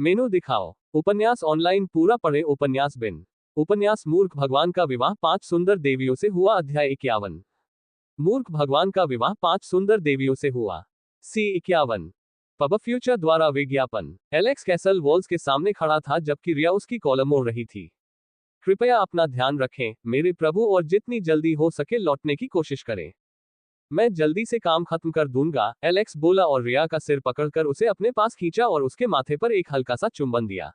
मेनू दिखाओ। उपन्यास ऑनलाइन पूरा पढ़े। उपन्यास बिन। उपन्यास मूर्ख भगवान का विवाह 5 सुंदर देवियों से हुआ। अध्याय 51। मूर्ख भगवान का विवाह 5 सुंदर देवियों से हुआ। C51। पब फ्यूचर द्वारा विज्ञापन। एलेक्स कैसल वॉल्स के सामने खड़ा था जबकि रिया उसकी कॉलम ओढ़ रही थी। कृपया अपना ध्यान रखें मेरे प्रभु और जितनी जल्दी हो सके लौटने की कोशिश करें। मैं जल्दी से काम खत्म कर दूंगा, एलेक्स बोला और रिया का सिर पकड़कर उसे अपने पास खींचा और उसके माथे पर एक हल्का सा चुंबन दिया।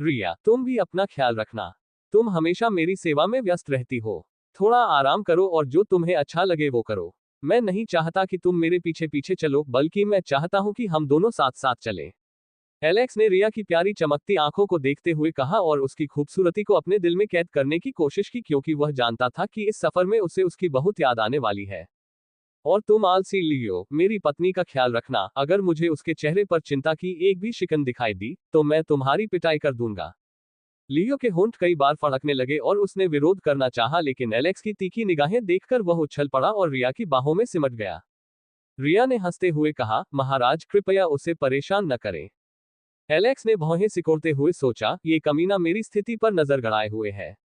रिया, तुम भी अपना ख्याल रखना। तुम हमेशा मेरी सेवा में व्यस्त रहती हो। थोड़ा आराम करो और जो तुम्हें अच्छा लगे वो करो। मैं नहीं चाहता कि तुम मेरे पीछे पीछे चलो, बल्कि मैं चाहता हूं कि हम दोनों साथ साथ चलें। एलेक्स ने रिया की प्यारी चमकती आंखों को देखते हुए कहा और उसकी खूबसूरती को अपने दिल में कैद करने की कोशिश की क्योंकि वह जानता था कि इस सफर में उसे उसकी बहुत याद आने वाली है। और तुम आलसी लियो, मेरी पत्नी का ख्याल रखना। अगर मुझे उसके चेहरे पर चिंता की एक भी शिकन दिखाई दी तो मैं तुम्हारी पिटाई कर दूंगा। लियो के होंठ कई बार फड़कने लगे और उसने विरोध करना चाहा लेकिन एलेक्स की तीखी निगाहें देखकर वह उछल पड़ा और रिया की बाहों में सिमट गया। रिया ने हंसते हुए कहा, महाराज कृपया उसे परेशान न करें। एलेक्स ने भौहें सिकोड़ते हुए सोचा, ये कमीना मेरी स्थिति पर नजर गड़ाए हुए है।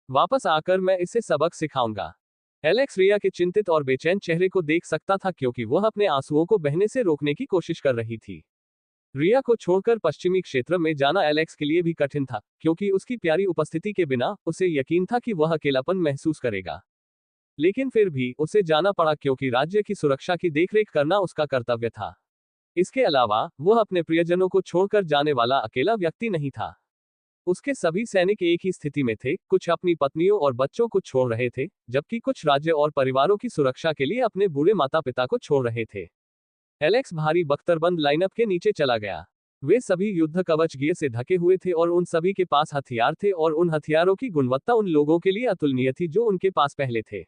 वापस आकर मैं इसे सबक सिखाऊंगा। एलेक्स रिया के चिंतित और बेचैन चेहरे को देख सकता था क्योंकि वह अपने आंसुओं को बहने से रोकने की कोशिश कर रही थी। रिया को छोड़कर पश्चिमी क्षेत्र में जाना एलेक्स के लिए भी कठिन था क्योंकि उसकी प्यारी उपस्थिति के बिना उसे यकीन था कि वह अकेलापन महसूस करेगा। लेकिन फिर भी उसे जाना पड़ा क्योंकि राज्य की सुरक्षा की देखरेख करना उसका कर्तव्य था। इसके अलावा वह अपने प्रियजनों को छोड़कर जाने वाला अकेला व्यक्ति नहीं था। उसके सभी सैनिक एक ही स्थिति में थे, कुछ अपनी पत्नियों और बच्चों को छोड़ रहे थे, जबकि कुछ राज्य और परिवारों की सुरक्षा के लिए अपने बूढ़े माता पिता को छोड़ रहे थे। एलेक्स भारी बख्तरबंद लाइनअप के नीचे चला गया। वे सभी युद्ध कवच गियर से ढके हुए थे और उन सभी के पास हथियार थे और उन हथियारों की गुणवत्ता उन लोगों के लिए अतुलनीय थी जो उनके पास पहले थे।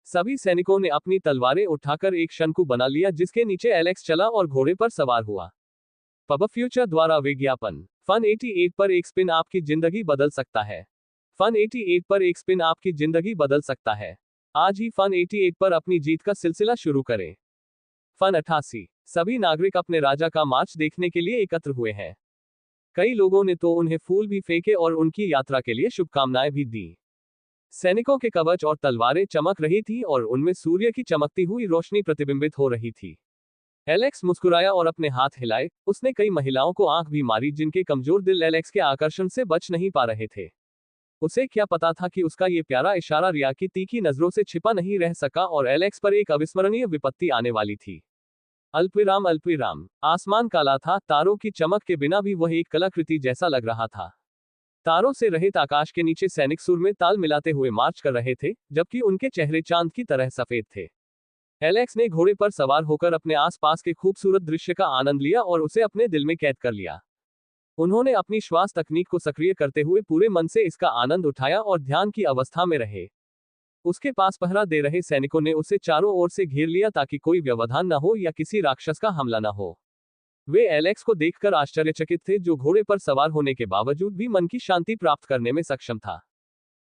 सभी सैनिकों ने अपनी तलवारें उठाकर एक शंकु बना लिया जिसके नीचे एलेक्स चला और घोड़े पर सवार हुआ। पब फ्यूचर द्वारा विज्ञापन। फन 88 पर एक स्पिन आपकी जिंदगी बदल सकता है। फन 88 पर एक स्पिन आपकी जिंदगी बदल सकता है। आज ही फन 88 पर अपनी जीत का सिलसिला शुरू करें। फन 88। सभी नागरिक अपने राजा का मार्च देखने के लिए एकत्र हुए हैं। कई लोगों ने तो उन्हें फूल भी फेंके और उनकी यात्रा के लिए शुभकामनाएं भी दी। सैनिकों के कवच और तलवारें चमक रही थी और उनमें सूर्य की चमकती हुई रोशनी प्रतिबिंबित हो रही थी। एलेक्स मुस्कुराया और अपने हाथ हिलाए। उसने कई महिलाओं को आंख भी मारी जिनके कमजोर दिल एलेक्स के आकर्षण से बच नहीं पा रहे थे। उसे क्या पता था कि उसका ये प्यारा इशारा रिया की तीखी नजरों से छिपा नहीं रह सका और एलेक्स पर एक अविस्मरणीय विपत्ति आने वाली थी। अल्पविराम अल्पविराम। आसमान काला था, तारों की चमक के बिना भी वह एक कलाकृति जैसा लग रहा था। तारों से रहित आकाश के नीचे सैनिक सुर में ताल मिलाते हुए मार्च कर रहे थे, जबकि उनके चेहरे चांद की तरह सफेद थे। एलेक्स ने घोड़े पर सवार होकर अपने आसपास के खूबसूरत दृश्य का आनंद लिया और उसे अपने दिल में कैद कर लिया। उन्होंने अपनी श्वास तकनीक को सक्रिय करते हुए पूरे मन से इसका आनंद उठाया और ध्यान की अवस्था में रहे। उसके पास पहरा दे रहे सैनिकों ने उसे चारों ओर से घेर लिया ताकि कोई व्यवधान न हो या किसी राक्षस का हमला न हो। वे एलेक्स को देखकर आश्चर्यचकित थे जो घोड़े पर सवार होने के बावजूद भी मन की शांति प्राप्त करने में सक्षम था।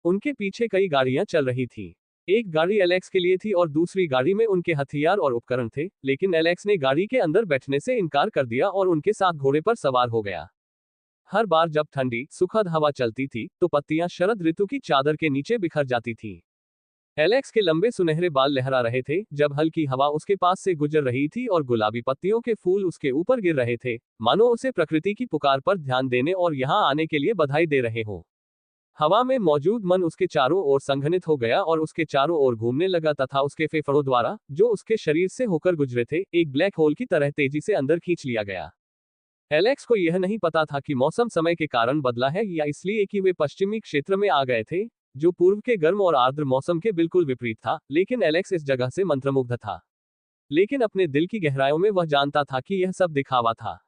उनके पीछे कई गाड़ियां चल रही थी। एक गाड़ी एलेक्स के लिए थी और दूसरी गाड़ी में उनके हथियार और उपकरण थे, लेकिन एलेक्स ने गाड़ी के अंदर बैठने से इनकार कर दिया और उनके साथ घोड़े पर सवार हो गया। हर बार जब ठंडी सुखद हवा चलती थी तो पत्तियां शरद ऋतु की चादर के नीचे बिखर जाती थीं। एलेक्स के लंबे सुनहरे बाल लहरा रहे थे जब हल्की हवा उसके पास से गुजर रही थी और गुलाबी पत्तियों के फूल उसके ऊपर गिर रहे थे, मानो उसे प्रकृति की पुकार पर ध्यान देने और यहाँ आने के लिए बधाई दे रहे हो। हवा में मौजूद मन उसके चारों ओर संघनित हो गया और उसके चारों ओर घूमने लगा तथा उसके फेफड़ों द्वारा, जो उसके शरीर से होकर गुजरे थे, एक ब्लैक होल की तरह तेजी से अंदर खींच लिया गया। एलेक्स को यह नहीं पता था कि मौसम समय के कारण बदला है या इसलिए कि वे पश्चिमी क्षेत्र में आ गए थे, जो पूर्व के गर्म और आर्द्र मौसम के बिल्कुल विपरीत था, लेकिन एलेक्स इस जगह से मंत्रमुग्ध था। लेकिन अपने दिल की गहराइयों में वह जानता था कि यह सब दिखावा था।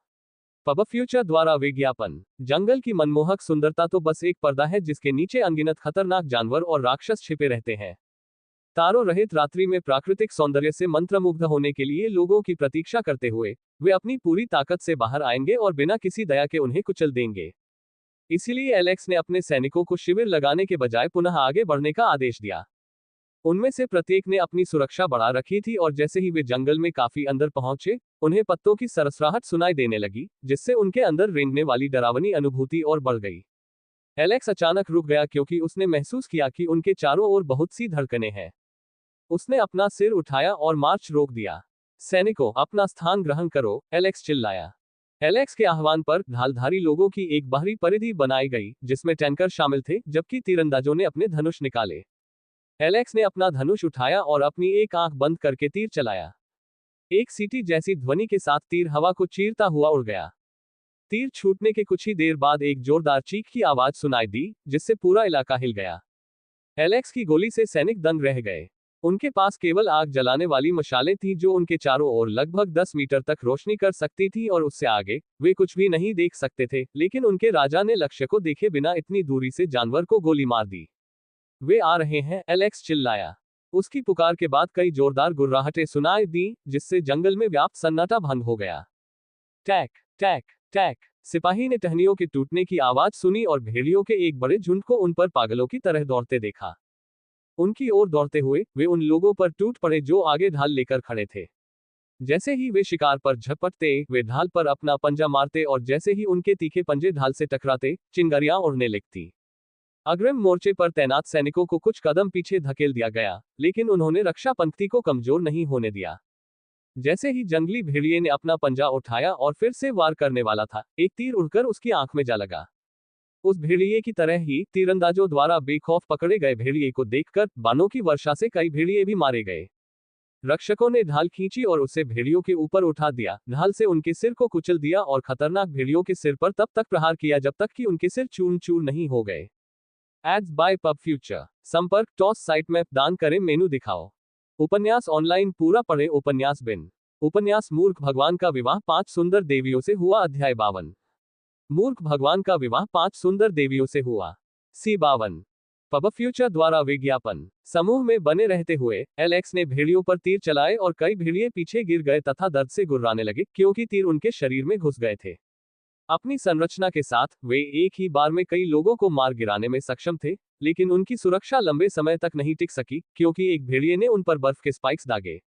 पब फ्यूचर द्वारा विज्ञापन। जंगल की मनमोहक सुंदरता तो बस एक पर्दा है जिसके नीचे अनगिनत खतरनाक जानवर और राक्षस छिपे रहते हैं। तारों रहित रात्रि में प्राकृतिक सौंदर्य से मंत्रमुग्ध होने के लिए लोगों की प्रतीक्षा करते हुए वे अपनी पूरी ताकत से बाहर आएंगे और बिना किसी दया के उन्हें कुचल देंगे। इसीलिए एलेक्स ने अपने सैनिकों को शिविर लगाने के बजाय पुनः आगे बढ़ने का आदेश दिया। उनमें से प्रत्येक ने अपनी सुरक्षा बढ़ा रखी थी और जैसे ही वे जंगल में काफी अंदर पहुंचे, उन्हें पत्तों की सरसराहट सुनाई देने लगी, जिससे उनके अंदर रेंगने वाली डरावनी अनुभूति और बढ़ गई। एलेक्स अचानक रुक गया क्योंकि उसने महसूस किया कि उनके चारों ओर बहुत सी धड़कनें हैं। उसने अपना सिर उठाया और मार्च रोक दिया। सैनिकों, अपना स्थान ग्रहण करो, एलेक्स चिल्लाया। एलेक्स के आह्वान पर ढालधारी लोगों की एक बाहरी परिधि बनाई गई, जिसमें टैंकर शामिल थे, जबकि तीरंदाजों ने अपने धनुष निकाले। एलेक्स ने अपना धनुष उठाया और अपनी एक आंख बंद करके तीर चलाया। एक सीटी जैसी ध्वनि के साथ तीर हवा को चीरता हुआ उड़ गया। तीर छूटने के कुछ ही देर बाद एक जोरदार चीख की आवाज सुनाई दी, जिससे पूरा इलाका हिल गया। एलेक्स की गोली से सैनिक दंग रह गए। उनके पास केवल आग जलाने वाली मशालें थीं जो उनके चारों ओर लगभग 10 मीटर तक रोशनी कर सकती थी और उससे आगे वे कुछ भी नहीं देख सकते थे, लेकिन उनके राजा ने लक्ष्य को देखे बिना इतनी दूरी से जानवर को गोली मार दी। वे आ रहे हैं, एलेक्स चिल्लाया। उसकी पुकार के बाद कई जोरदार गुर्राहटें सुनाई दी, जिससे जंगल में व्याप्त सन्नाटा भंग हो गया। टैक टैक टैक। सिपाही ने टहनियों के टूटने की आवाज सुनी और भेड़ियों के एक बड़े झुंड को उन पर पागलों की तरह दौड़ते देखा। उनकी ओर दौड़ते हुए वे उन लोगों पर टूट पड़े जो आगे ढाल लेकर खड़े थे। जैसे ही वे शिकार पर झपटते, वे ढाल पर अपना पंजा मारते और जैसे ही उनके तीखे पंजे ढाल से टकराते, चिंगारियां उड़ने लगती। अग्रिम मोर्चे पर तैनात सैनिकों को कुछ कदम पीछे धकेल दिया गया, लेकिन उन्होंने रक्षा पंक्ति को कमजोर नहीं होने दिया। जैसे ही जंगली भेड़िए ने अपना पंजा उठाया और फिर से वार करने वाला था, एक तीर उड़कर उसकी आंख में जा लगा। उस भेड़िए की तरह ही तीरंदाजों द्वारा बेखौफ पकड़े गए भेड़िए को देखकर बाणों की वर्षा से कई भेड़िए भी मारे गए। रक्षकों ने ढाल खींची और उसे भेड़ियों के ऊपर उठा दिया, ढाल से उनके सिर को कुचल दिया और खतरनाक भेड़ियों के सिर पर तब तक प्रहार किया जब तक कि उनके सिर चूर चूर नहीं हो गए। Ads by pub future. संपर्क टॉस साइट मैप दान करें मेनू दिखाओ। उपन्यास ऑनलाइन पूरा पढ़े। उपन्यास बिन। उपन्यास मूर्ख भगवान का विवाह 5 सुंदर देवियों से हुआ। अध्याय 52। मूर्ख भगवान का विवाह 5 सुंदर देवियों से हुआ। सी 52। पब फ्यूचर द्वारा विज्ञापन। समूह में बने रहते हुए एलेक्स ने भेड़ियों पर तीर चलाए और कई भेड़िए पीछे गिर गए तथा दर्द से गुर्राने लगे क्योंकि तीर उनके शरीर में घुस गए थे। अपनी संरचना के साथ वे एक ही बार में कई लोगों को मार गिराने में सक्षम थे, लेकिन उनकी सुरक्षा लंबे समय तक नहीं टिक सकी क्योंकि एक भेड़िए ने उन पर बर्फ के स्पाइक्स दागे।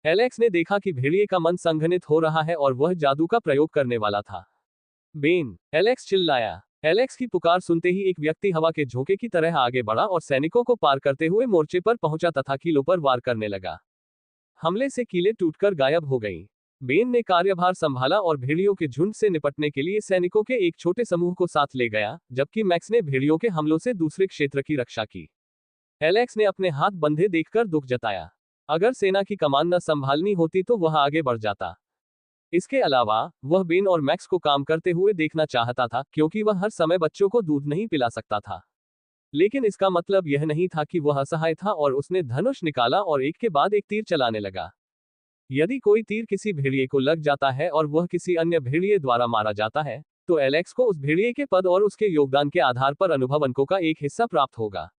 एलेक्स ने देखा कि भेड़िए का मन संघनित हो रहा है और वह जादू का प्रयोग करने वाला था। बेन, एलेक्स चिल्लाया। एलेक्स की पुकार सुनते ही एक व्यक्ति हवा के झोंके की तरह आगे बढ़ा और सैनिकों को पार करते हुए मोर्चे पर पहुंचा तथा कीलों पर वार करने लगा। हमले से कीलें टूटकर गायब हो गईं। बेन ने कार्यभार संभाला और भेड़ियों के झुंड से निपटने के लिए सैनिकों के एक छोटे समूह को साथ ले गया, जबकि मैक्स ने भेड़ियों के हमलों से दूसरे क्षेत्र की रक्षा की। एलेक्स ने अपने हाथ बंधे देखकर दुख जताया। अगर सेना की कमान न संभालनी होती तो वह आगे बढ़ जाता। इसके अलावा वह बेन और मैक्स को काम करते हुए देखना चाहता था क्योंकि वह हर समय बच्चों को दूध नहीं पिला सकता था। लेकिन इसका मतलब यह नहीं था कि वह असहाय था और उसने धनुष निकाला और एक के बाद एक तीर चलाने लगा। यदि कोई तीर किसी भेड़िए को लग जाता है और वह किसी अन्य भेड़िए द्वारा मारा जाता है, तो एलेक्स को उस भेड़िए के पद और उसके योगदान के आधार पर अनुभव अंकों का एक हिस्सा प्राप्त होगा।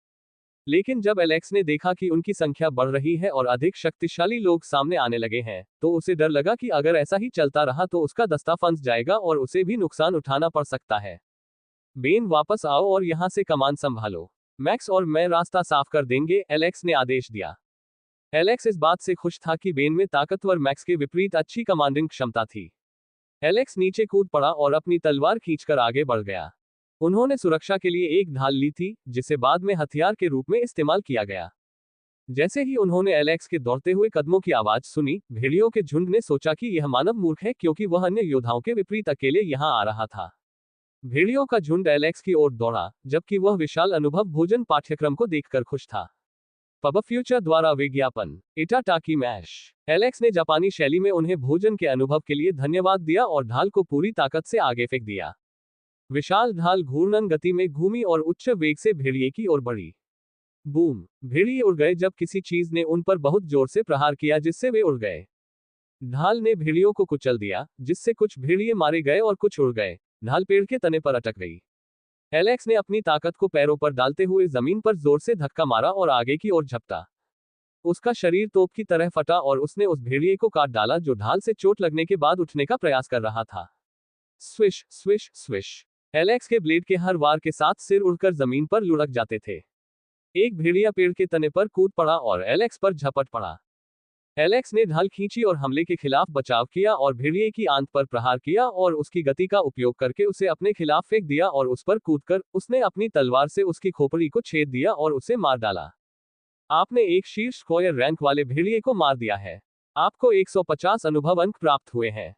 लेकिन जब एलेक्स ने देखा कि उनकी संख्या बढ़ रही है और अधिक शक्तिशाली लोग सामने आने लगे हैं, तो उसे डर लगा कि अगर ऐसा ही चलता रहा तो उसका दस्ता फंस जाएगा और उसे भी नुकसान उठाना पड़ सकता है। बेन, वापस आओ और यहां से कमान संभालो। मैक्स और मैं रास्ता साफ कर देंगे, एलेक्स ने आदेश दिया। एलेक्स इस बात से खुश था कि बेन में ताकतवर मैक्स के विपरीत अच्छी कमांडिंग क्षमता थी। एलेक्स नीचे कूद पड़ा और अपनी तलवार खींचकर आगे बढ़ गया। उन्होंने सुरक्षा के लिए एक ढाल ली थी, जिसे बाद में हथियार के रूप में इस्तेमाल किया गया। जैसे ही उन्होंने एलेक्स के दौड़ते हुए कदमों की आवाज सुनी, भेड़ियों के झुंड ने सोचा कि यह मानव मूर्ख है क्योंकि वह अन्य योद्धाओं के विपरीत अकेले यहां आ रहा था। भेड़ियों का झुंड एलेक्स की ओर दौड़ा, जबकि वह विशाल अनुभव भोजन पाठ्यक्रम को देखकर खुश था। पब फ्यूचर द्वारा विज्ञापन। इटाटाकी मैश। एलेक्स ने जापानी शैली में उन्हें भोजन के अनुभव के लिए धन्यवाद दिया और ढाल को पूरी ताकत से आगे फेंक दिया। विशाल ढाल घूर्णन गति में घूमी और उच्च वेग से भेड़िए की ओर बढ़ी। बूम! भेड़िए उड़ गए जब किसी चीज ने उन पर बहुत जोर से प्रहार किया जिससे वे उड़ गए। ढाल ने भेड़ियों को कुचल दिया, जिससे कुछ भेड़िए मारे गए और कुछ उड़ गए। ढाल पेड़ के तने पर अटक गई। एलेक्स ने अपनी ताकत को पैरों पर डालते हुए जमीन पर जोर से धक्का मारा और आगे की ओर झपटा। उसका शरीर तोप की तरह फटा और उसने उस भेड़िए को काट डाला जो ढाल से चोट लगने के बाद उठने का प्रयास कर रहा था। Swish swish swish. एलेक्स के ब्लेड के हर वार के साथ सिर उड़कर जमीन पर लुढ़क जाते थे। एक भेड़िया पेड़ के तने पर कूद पड़ा और एलेक्स पर झपट पड़ा। एलेक्स ने ढाल खींची और हमले के खिलाफ बचाव किया और भेड़िए की आंत पर प्रहार किया और उसकी गति का उपयोग करके उसे अपने खिलाफ फेंक दिया और उस पर कूदकर उसने अपनी तलवार से उसकी खोपड़ी को छेद दिया और उसे मार डाला। आपने एक शीर्ष स्क्वायर रैंक वाले भेड़िए को मार दिया है। आपको 150 अनुभव अंक प्राप्त हुए हैं।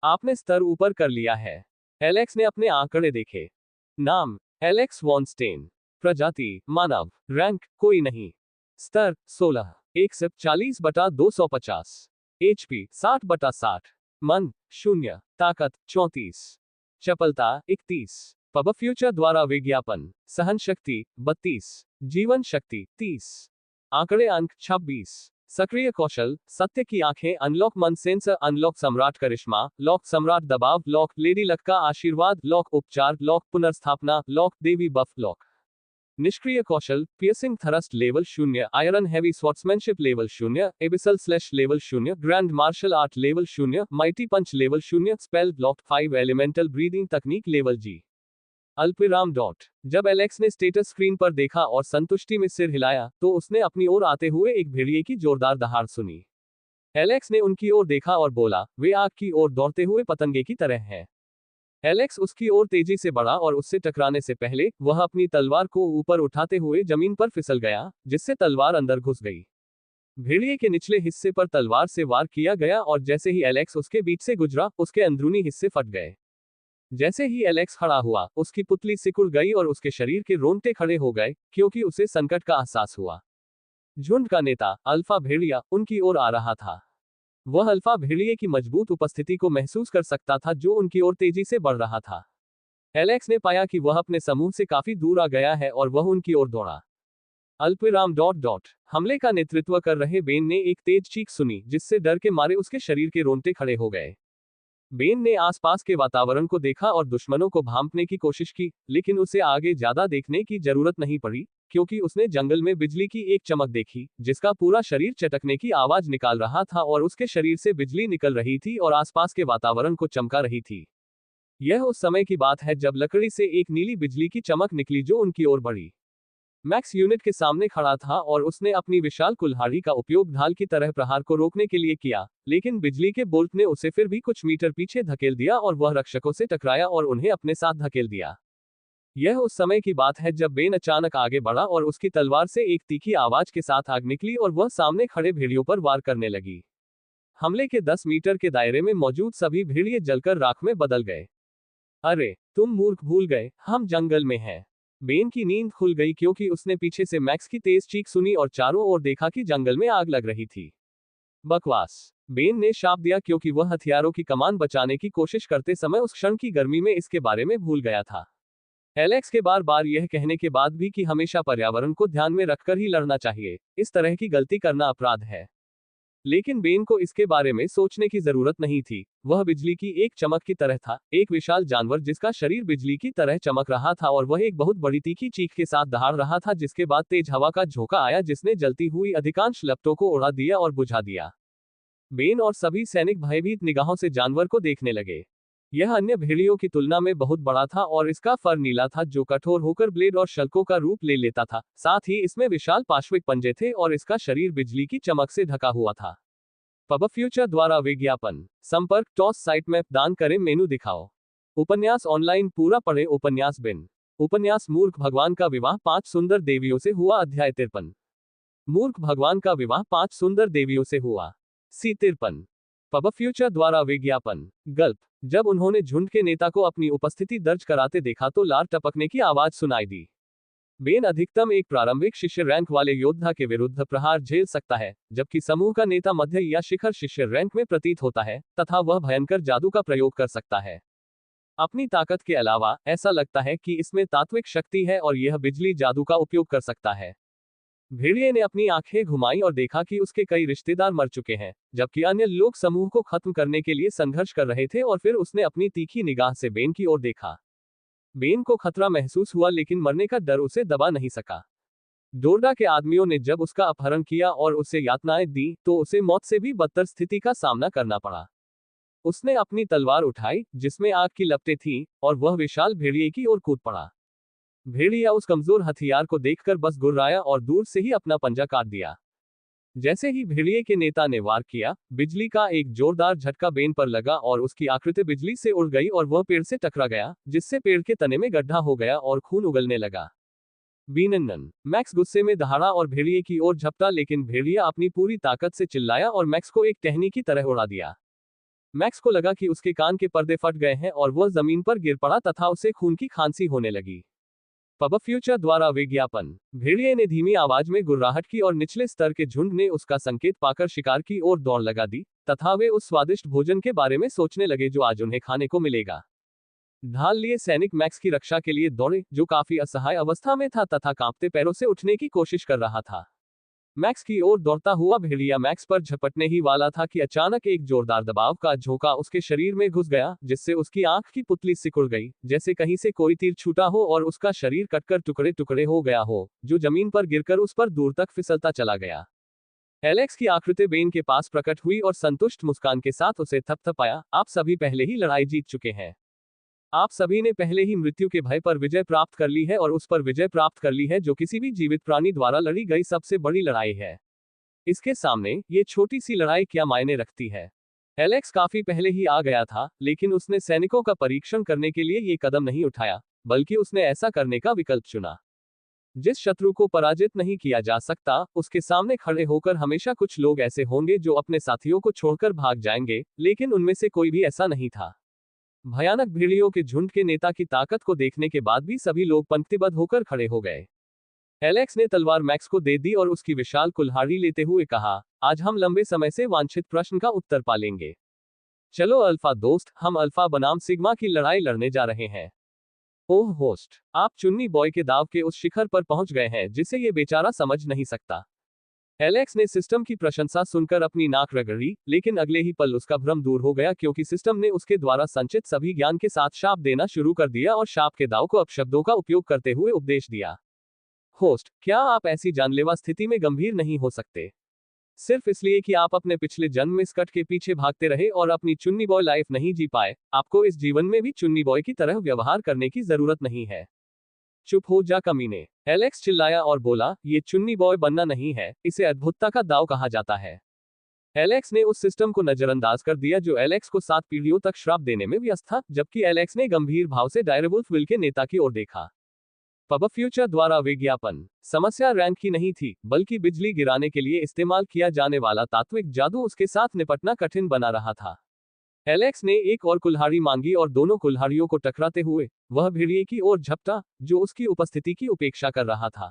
आपने स्तर ऊपर कर लिया है। एलेक्स ने अपने आंकड़े देखे। नाम एलेक्स वॉनस्टेन। प्रजाति मानव। रैंक कोई नहीं। स्तर 16। एक सिप 40/250। HP 60/60। मन 0। ताकत 34। चपलता 31। पब फ्यूचर द्वारा विज्ञापन। सहन शक्ति 32। जीवन शक्ति 30। आंकड़े अंक 26। सक्रिय कौशल सत्य की आंखें अनलॉक मन सेंसर अनलॉक सम्राट करिश्मा लॉक सम्राट दबाव लॉक लेडी लक का आशीर्वाद लॉक उपचार लॉक पुनर्स्थापना लॉक देवी बफ लॉक। निष्क्रिय कौशल piercing thrust level 0 iron heavy swordsmanship level 0 abyssal slash level 0 grand martial art level 0 mighty punch level 0 spell lock 5 elemental breathing तकनीक लेवल G। अल्पविराम dot. जब Alex ने स्टेटस स्क्रीन पर देखा और संतुष्टि में सिर हिलाया तो उसने अपनी ओर आते हुए एक भेड़िए की जोरदार दहाड़ सुनी। एलेक्स ने उनकी ओर देखा और बोला, वे आग की ओर दौड़ते हुए पतंगे की तरह हैं। एलेक्स उसकी ओर तेजी से बढ़ा और उससे टकराने से पहले वह अपनी तलवार को ऊपर उठाते हुए जमीन पर फिसल गया, जिससे तलवार अंदर घुस गई। भेड़िए के निचले हिस्से पर तलवार से वार किया गया और जैसे ही एलेक्स उसके बीच से गुजरा, उसके अंदरूनी हिस्से फट गए। जैसे ही एलेक्स खड़ा हुआ, उसकी पुतली सिकुड़ गई और उसके शरीर के रोंगटे खड़े हो गए, क्योंकि उसे संकट का एहसास हुआ। झुंड का नेता, अल्फा भेड़िया, उनकी ओर आ रहा था। वह अल्फा भेड़िए की मजबूत उपस्थिति को महसूस कर सकता था जो उनकी ओर तेजी से बढ़ रहा था। एलेक्स ने पाया कि वह अपने समूह से काफी दूर आ गया है और वह उनकी ओर दौड़ा। अल्पविराम डॉट डॉट। हमले का नेतृत्व कर रहे बेन ने एक तेज चीख सुनी, जिससे डर के मारे उसके शरीर के रोंगटे खड़े हो गए। बेन ने आसपास के वातावरण को देखा और दुश्मनों को भांपने की कोशिश की, लेकिन उसे आगे ज्यादा देखने की जरूरत नहीं पड़ी, क्योंकि उसने जंगल में बिजली की एक चमक देखी, जिसका पूरा शरीर चटकने की आवाज निकाल रहा था और उसके शरीर से बिजली निकल रही थी और आसपास के वातावरण को चमका रही थी। यह उस समय की बात है जब लकड़ी से एक नीली बिजली की चमक निकली जो उनकी ओर बढ़ी। मैक्स यूनिट के सामने खड़ा था और उसने अपनी विशाल कुल्हाड़ी का उपयोग ढाल की तरह प्रहार को रोकने के लिए किया, लेकिन बिजली के बोल्ट ने उसे फिर भी कुछ मीटर पीछे धकेल दिया और वह रक्षकों से टकराया और उन्हें अपने साथ धकेल दिया। यह उस समय की बात है जब बेन अचानक आगे बढ़ा और उसकी तलवार से एक तीखी आवाज के साथ आग निकली और वह सामने खड़े भेड़ियों पर वार करने लगी। हमले के 10 मीटर के दायरे में मौजूद सभी भेड़िए जलकर राख में बदल गए। अरे तुम मूर्ख, भूल गए हम जंगल में हैं। बेन की नींद खुल गई क्योंकि उसने पीछे से मैक्स की तेज चीख सुनी और चारों ओर देखा कि जंगल में आग लग रही थी। बकवास, बेन ने शाप दिया क्योंकि वह हथियारों की कमान बचाने की कोशिश करते समय उस क्षण की गर्मी में इसके बारे में भूल गया था। एलेक्स के बार बार यह कहने के बाद भी कि हमेशा पर्यावरण को ध्यान में रखकर ही लड़ना चाहिए, इस तरह की गलती करना अपराध है। लेकिन बेन को इसके बारे में सोचने की जरूरत नहीं थी। वह बिजली की एक चमक की तरह था, एक विशाल जानवर जिसका शरीर बिजली की तरह चमक रहा था और वह एक बहुत बड़ी तीखी चीख के साथ दहाड़ रहा था, जिसके बाद तेज हवा का झोंका आया जिसने जलती हुई अधिकांश लपटों को उड़ा दिया और बुझा दिया। बेन और सभी सैनिक भयभीत निगाहों से जानवर को देखने लगे। यह अन्य भेड़ियों की तुलना में बहुत बड़ा था और इसका फर नीला था जो कठोर होकर ब्लेड और शल्कों का रूप ले लेता था। साथ ही इसमें विशाल पार्श्विक पंजे थे और इसका शरीर बिजली की चमक से ढका हुआ था। पब फ्यूचर द्वारा विज्ञापन। संपर्क टॉस साइट मैप दान करें मेनू दिखाओ। उपन्यास ऑनलाइन पूरा पढ़े। उपन्यास बिन। उपन्यास मूर्ख भगवान का विवाह 5 सुंदर देवियों से हुआ। अध्याय 53। मूर्ख भगवान का विवाह 5 सुंदर देवियों से हुआ। सी 53। पब फ्यूचर द्वारा विज्ञापन। गल्प। जब उन्होंने झुंड के नेता को अपनी उपस्थिति दर्ज कराते देखा तो लार टपकने की आवाज सुनाई दी। बेन अधिकतम एक प्रारंभिक शिष्य रैंक वाले योद्धा के विरुद्ध प्रहार झेल सकता है, जबकि समूह का नेता मध्य या शिखर शिष्य रैंक में प्रतीत होता है तथा वह भयंकर जादू का प्रयोग कर सकता है। अपनी ताकत के अलावा ऐसा लगता है कि इसमें तात्विक शक्ति है और यह बिजली जादू का उपयोग कर सकता है। भेड़िए ने अपनी आंखें घुमाई और देखा कि उसके कई रिश्तेदार मर चुके हैं, जबकि अन्य लोग समूह को खत्म करने के लिए संघर्ष कर रहे थे। और फिर उसने अपनी तीखी निगाह से बेन की ओर देखा। बेन को खतरा महसूस हुआ, लेकिन मरने का डर उसे दबा नहीं सका। डोरडा के आदमियों ने जब उसका अपहरण किया और उसे यातनाएं दी तो उसे मौत से भी बदतर स्थिति का सामना करना पड़ा। उसने अपनी तलवार उठाई जिसमें आग की लपटें थीं और वह विशाल भेड़िए की ओर कूद पड़ा। भेड़िया उस कमजोर हथियार को देखकर बस गुर्राया और दूर से ही अपना पंजा काट दिया। जैसे ही भेड़िए के नेता ने वार किया, बिजली का एक जोरदार झटका बेन पर लगा और उसकी आकृति बिजली से उड़ गई और वह पेड़ से टकरा गया, जिससे पेड़ के तने में गड्ढा हो गया और खून उगलने लगा। बीनन मैक्स गुस्से में दहाड़ा और भेड़िए की ओर झपटा, लेकिन भेड़िया अपनी पूरी ताकत से चिल्लाया और मैक्स को एक टहनी की तरह उड़ा दिया। मैक्स को लगा कि उसके कान के पर्दे फट गए हैं और वह जमीन पर गिर पड़ा तथा उसे खून की खांसी होने लगी। पब फ्यूचर द्वारा विज्ञापन। भेड़िए ने धीमी आवाज में गुर्राहट की और निचले स्तर के झुंड ने उसका संकेत पाकर शिकार की ओर दौड़ लगा दी, तथा वे उस स्वादिष्ट भोजन के बारे में सोचने लगे जो आज उन्हें खाने को मिलेगा। ढाल लिए सैनिक मैक्स की रक्षा के लिए दौड़े, जो काफी असहाय अवस्था में था तथा कांपते पैरों से उठने की कोशिश कर रहा था। मैक्स की ओर दौड़ता हुआ भेड़िया मैक्स पर झपटने ही वाला था कि अचानक एक जोरदार दबाव का झोंका उसके शरीर में घुस गया, जिससे उसकी आंख की पुतली सिकुड़ गई, जैसे कहीं से कोई तीर छूटा हो और उसका शरीर कटकर टुकड़े टुकड़े हो गया हो, जो जमीन पर गिरकर उस पर दूर तक फिसलता चला गया। एलेक्स की आकृति बेन के पास प्रकट हुई और संतुष्ट मुस्कान के साथ उसे थपथपाया। आप सभी पहले ही लड़ाई जीत चुके हैं। आप सभी ने पहले ही मृत्यु के भय पर विजय प्राप्त कर ली है और उस पर विजय प्राप्त कर ली है जो किसी भी जीवित प्राणी द्वारा लड़ी गई सबसे बड़ी लड़ाई है। इसके सामने ये छोटी सी लड़ाई क्या मायने रखती है। एलेक्स काफी पहले ही आ गया था, लेकिन उसने सैनिकों का परीक्षण करने के लिए ये कदम नहीं उठाया, बल्कि उसने ऐसा करने का विकल्प चुना। जिस शत्रु को पराजित नहीं किया जा सकता, उसके सामने खड़े होकर हमेशा कुछ लोग ऐसे होंगे जो अपने साथियों को छोड़कर भाग जाएंगे, लेकिन उनमें से कोई भी ऐसा नहीं था। भयानक भेड़ियों के झुंड के नेता की ताकत को देखने के बाद भी सभी लोग पंक्तिबद्ध होकर खड़े हो गए। एलेक्स ने तलवार मैक्स को दे दी और उसकी विशाल कुल्हाड़ी लेते हुए कहा, आज हम लंबे समय से वांछित प्रश्न का उत्तर पालेंगे। चलो अल्फा दोस्त, हम अल्फा बनाम सिग्मा की लड़ाई लड़ने जा रहे हैं। ओह होस्ट, आप चुन्नी बॉय के दाव के उस शिखर पर पहुंच गए हैं जिसे ये बेचारा समझ नहीं सकता। एलेक्स ने सिस्टम की प्रशंसा सुनकर अपनी नाक रगड़ी, लेकिन अगले ही पल उसका भ्रम दूर हो गया क्योंकि सिस्टम ने उसके द्वारा संचित सभी ज्ञान के साथ शाप देना शुरू कर दिया और शाप के दाव को अपशब्दों का उपयोग करते हुए उपदेश दिया। होस्ट, क्या आप ऐसी जानलेवा स्थिति में गंभीर नहीं हो सकते? सिर्फ इसलिए कि आप अपने पिछले जन्म में स्कट के पीछे भागते रहे और अपनी चुन्नी बॉय लाइफ नहीं जी पाए, आपको इस जीवन में भी चुन्नी बॉय की तरह व्यवहार करने की जरूरत नहीं है। चुप हो जा कमीने, एलेक्स चिल्लाया और बोला, ये चुन्नी बॉय बनना नहीं है, इसे अद्भुतता का दाव कहा जाता है। एलेक्स ने उस सिस्टम को नजरअंदाज कर दिया जो एलेक्स को 7 पीढ़ियों तक श्राप देने में व्यस्त था, जबकि एलेक्स ने गंभीर भाव से डायरेवुल्फ विल के नेता की ओर देखा। पब फ्यूचर द्वारा विज्ञापन। समस्या रैंक की नहीं थी, बल्कि बिजली गिराने के लिए इस्तेमाल किया जाने वाला तात्विक जादू उसके साथ निपटना कठिन बना रहा था। एलेक्स ने एक और कुल्हाड़ी मांगी और दोनों कुल्हाड़ियों को टकराते हुए वह भेड़िए की ओर झपटा, जो उसकी उपस्थिति की उपेक्षा कर रहा था।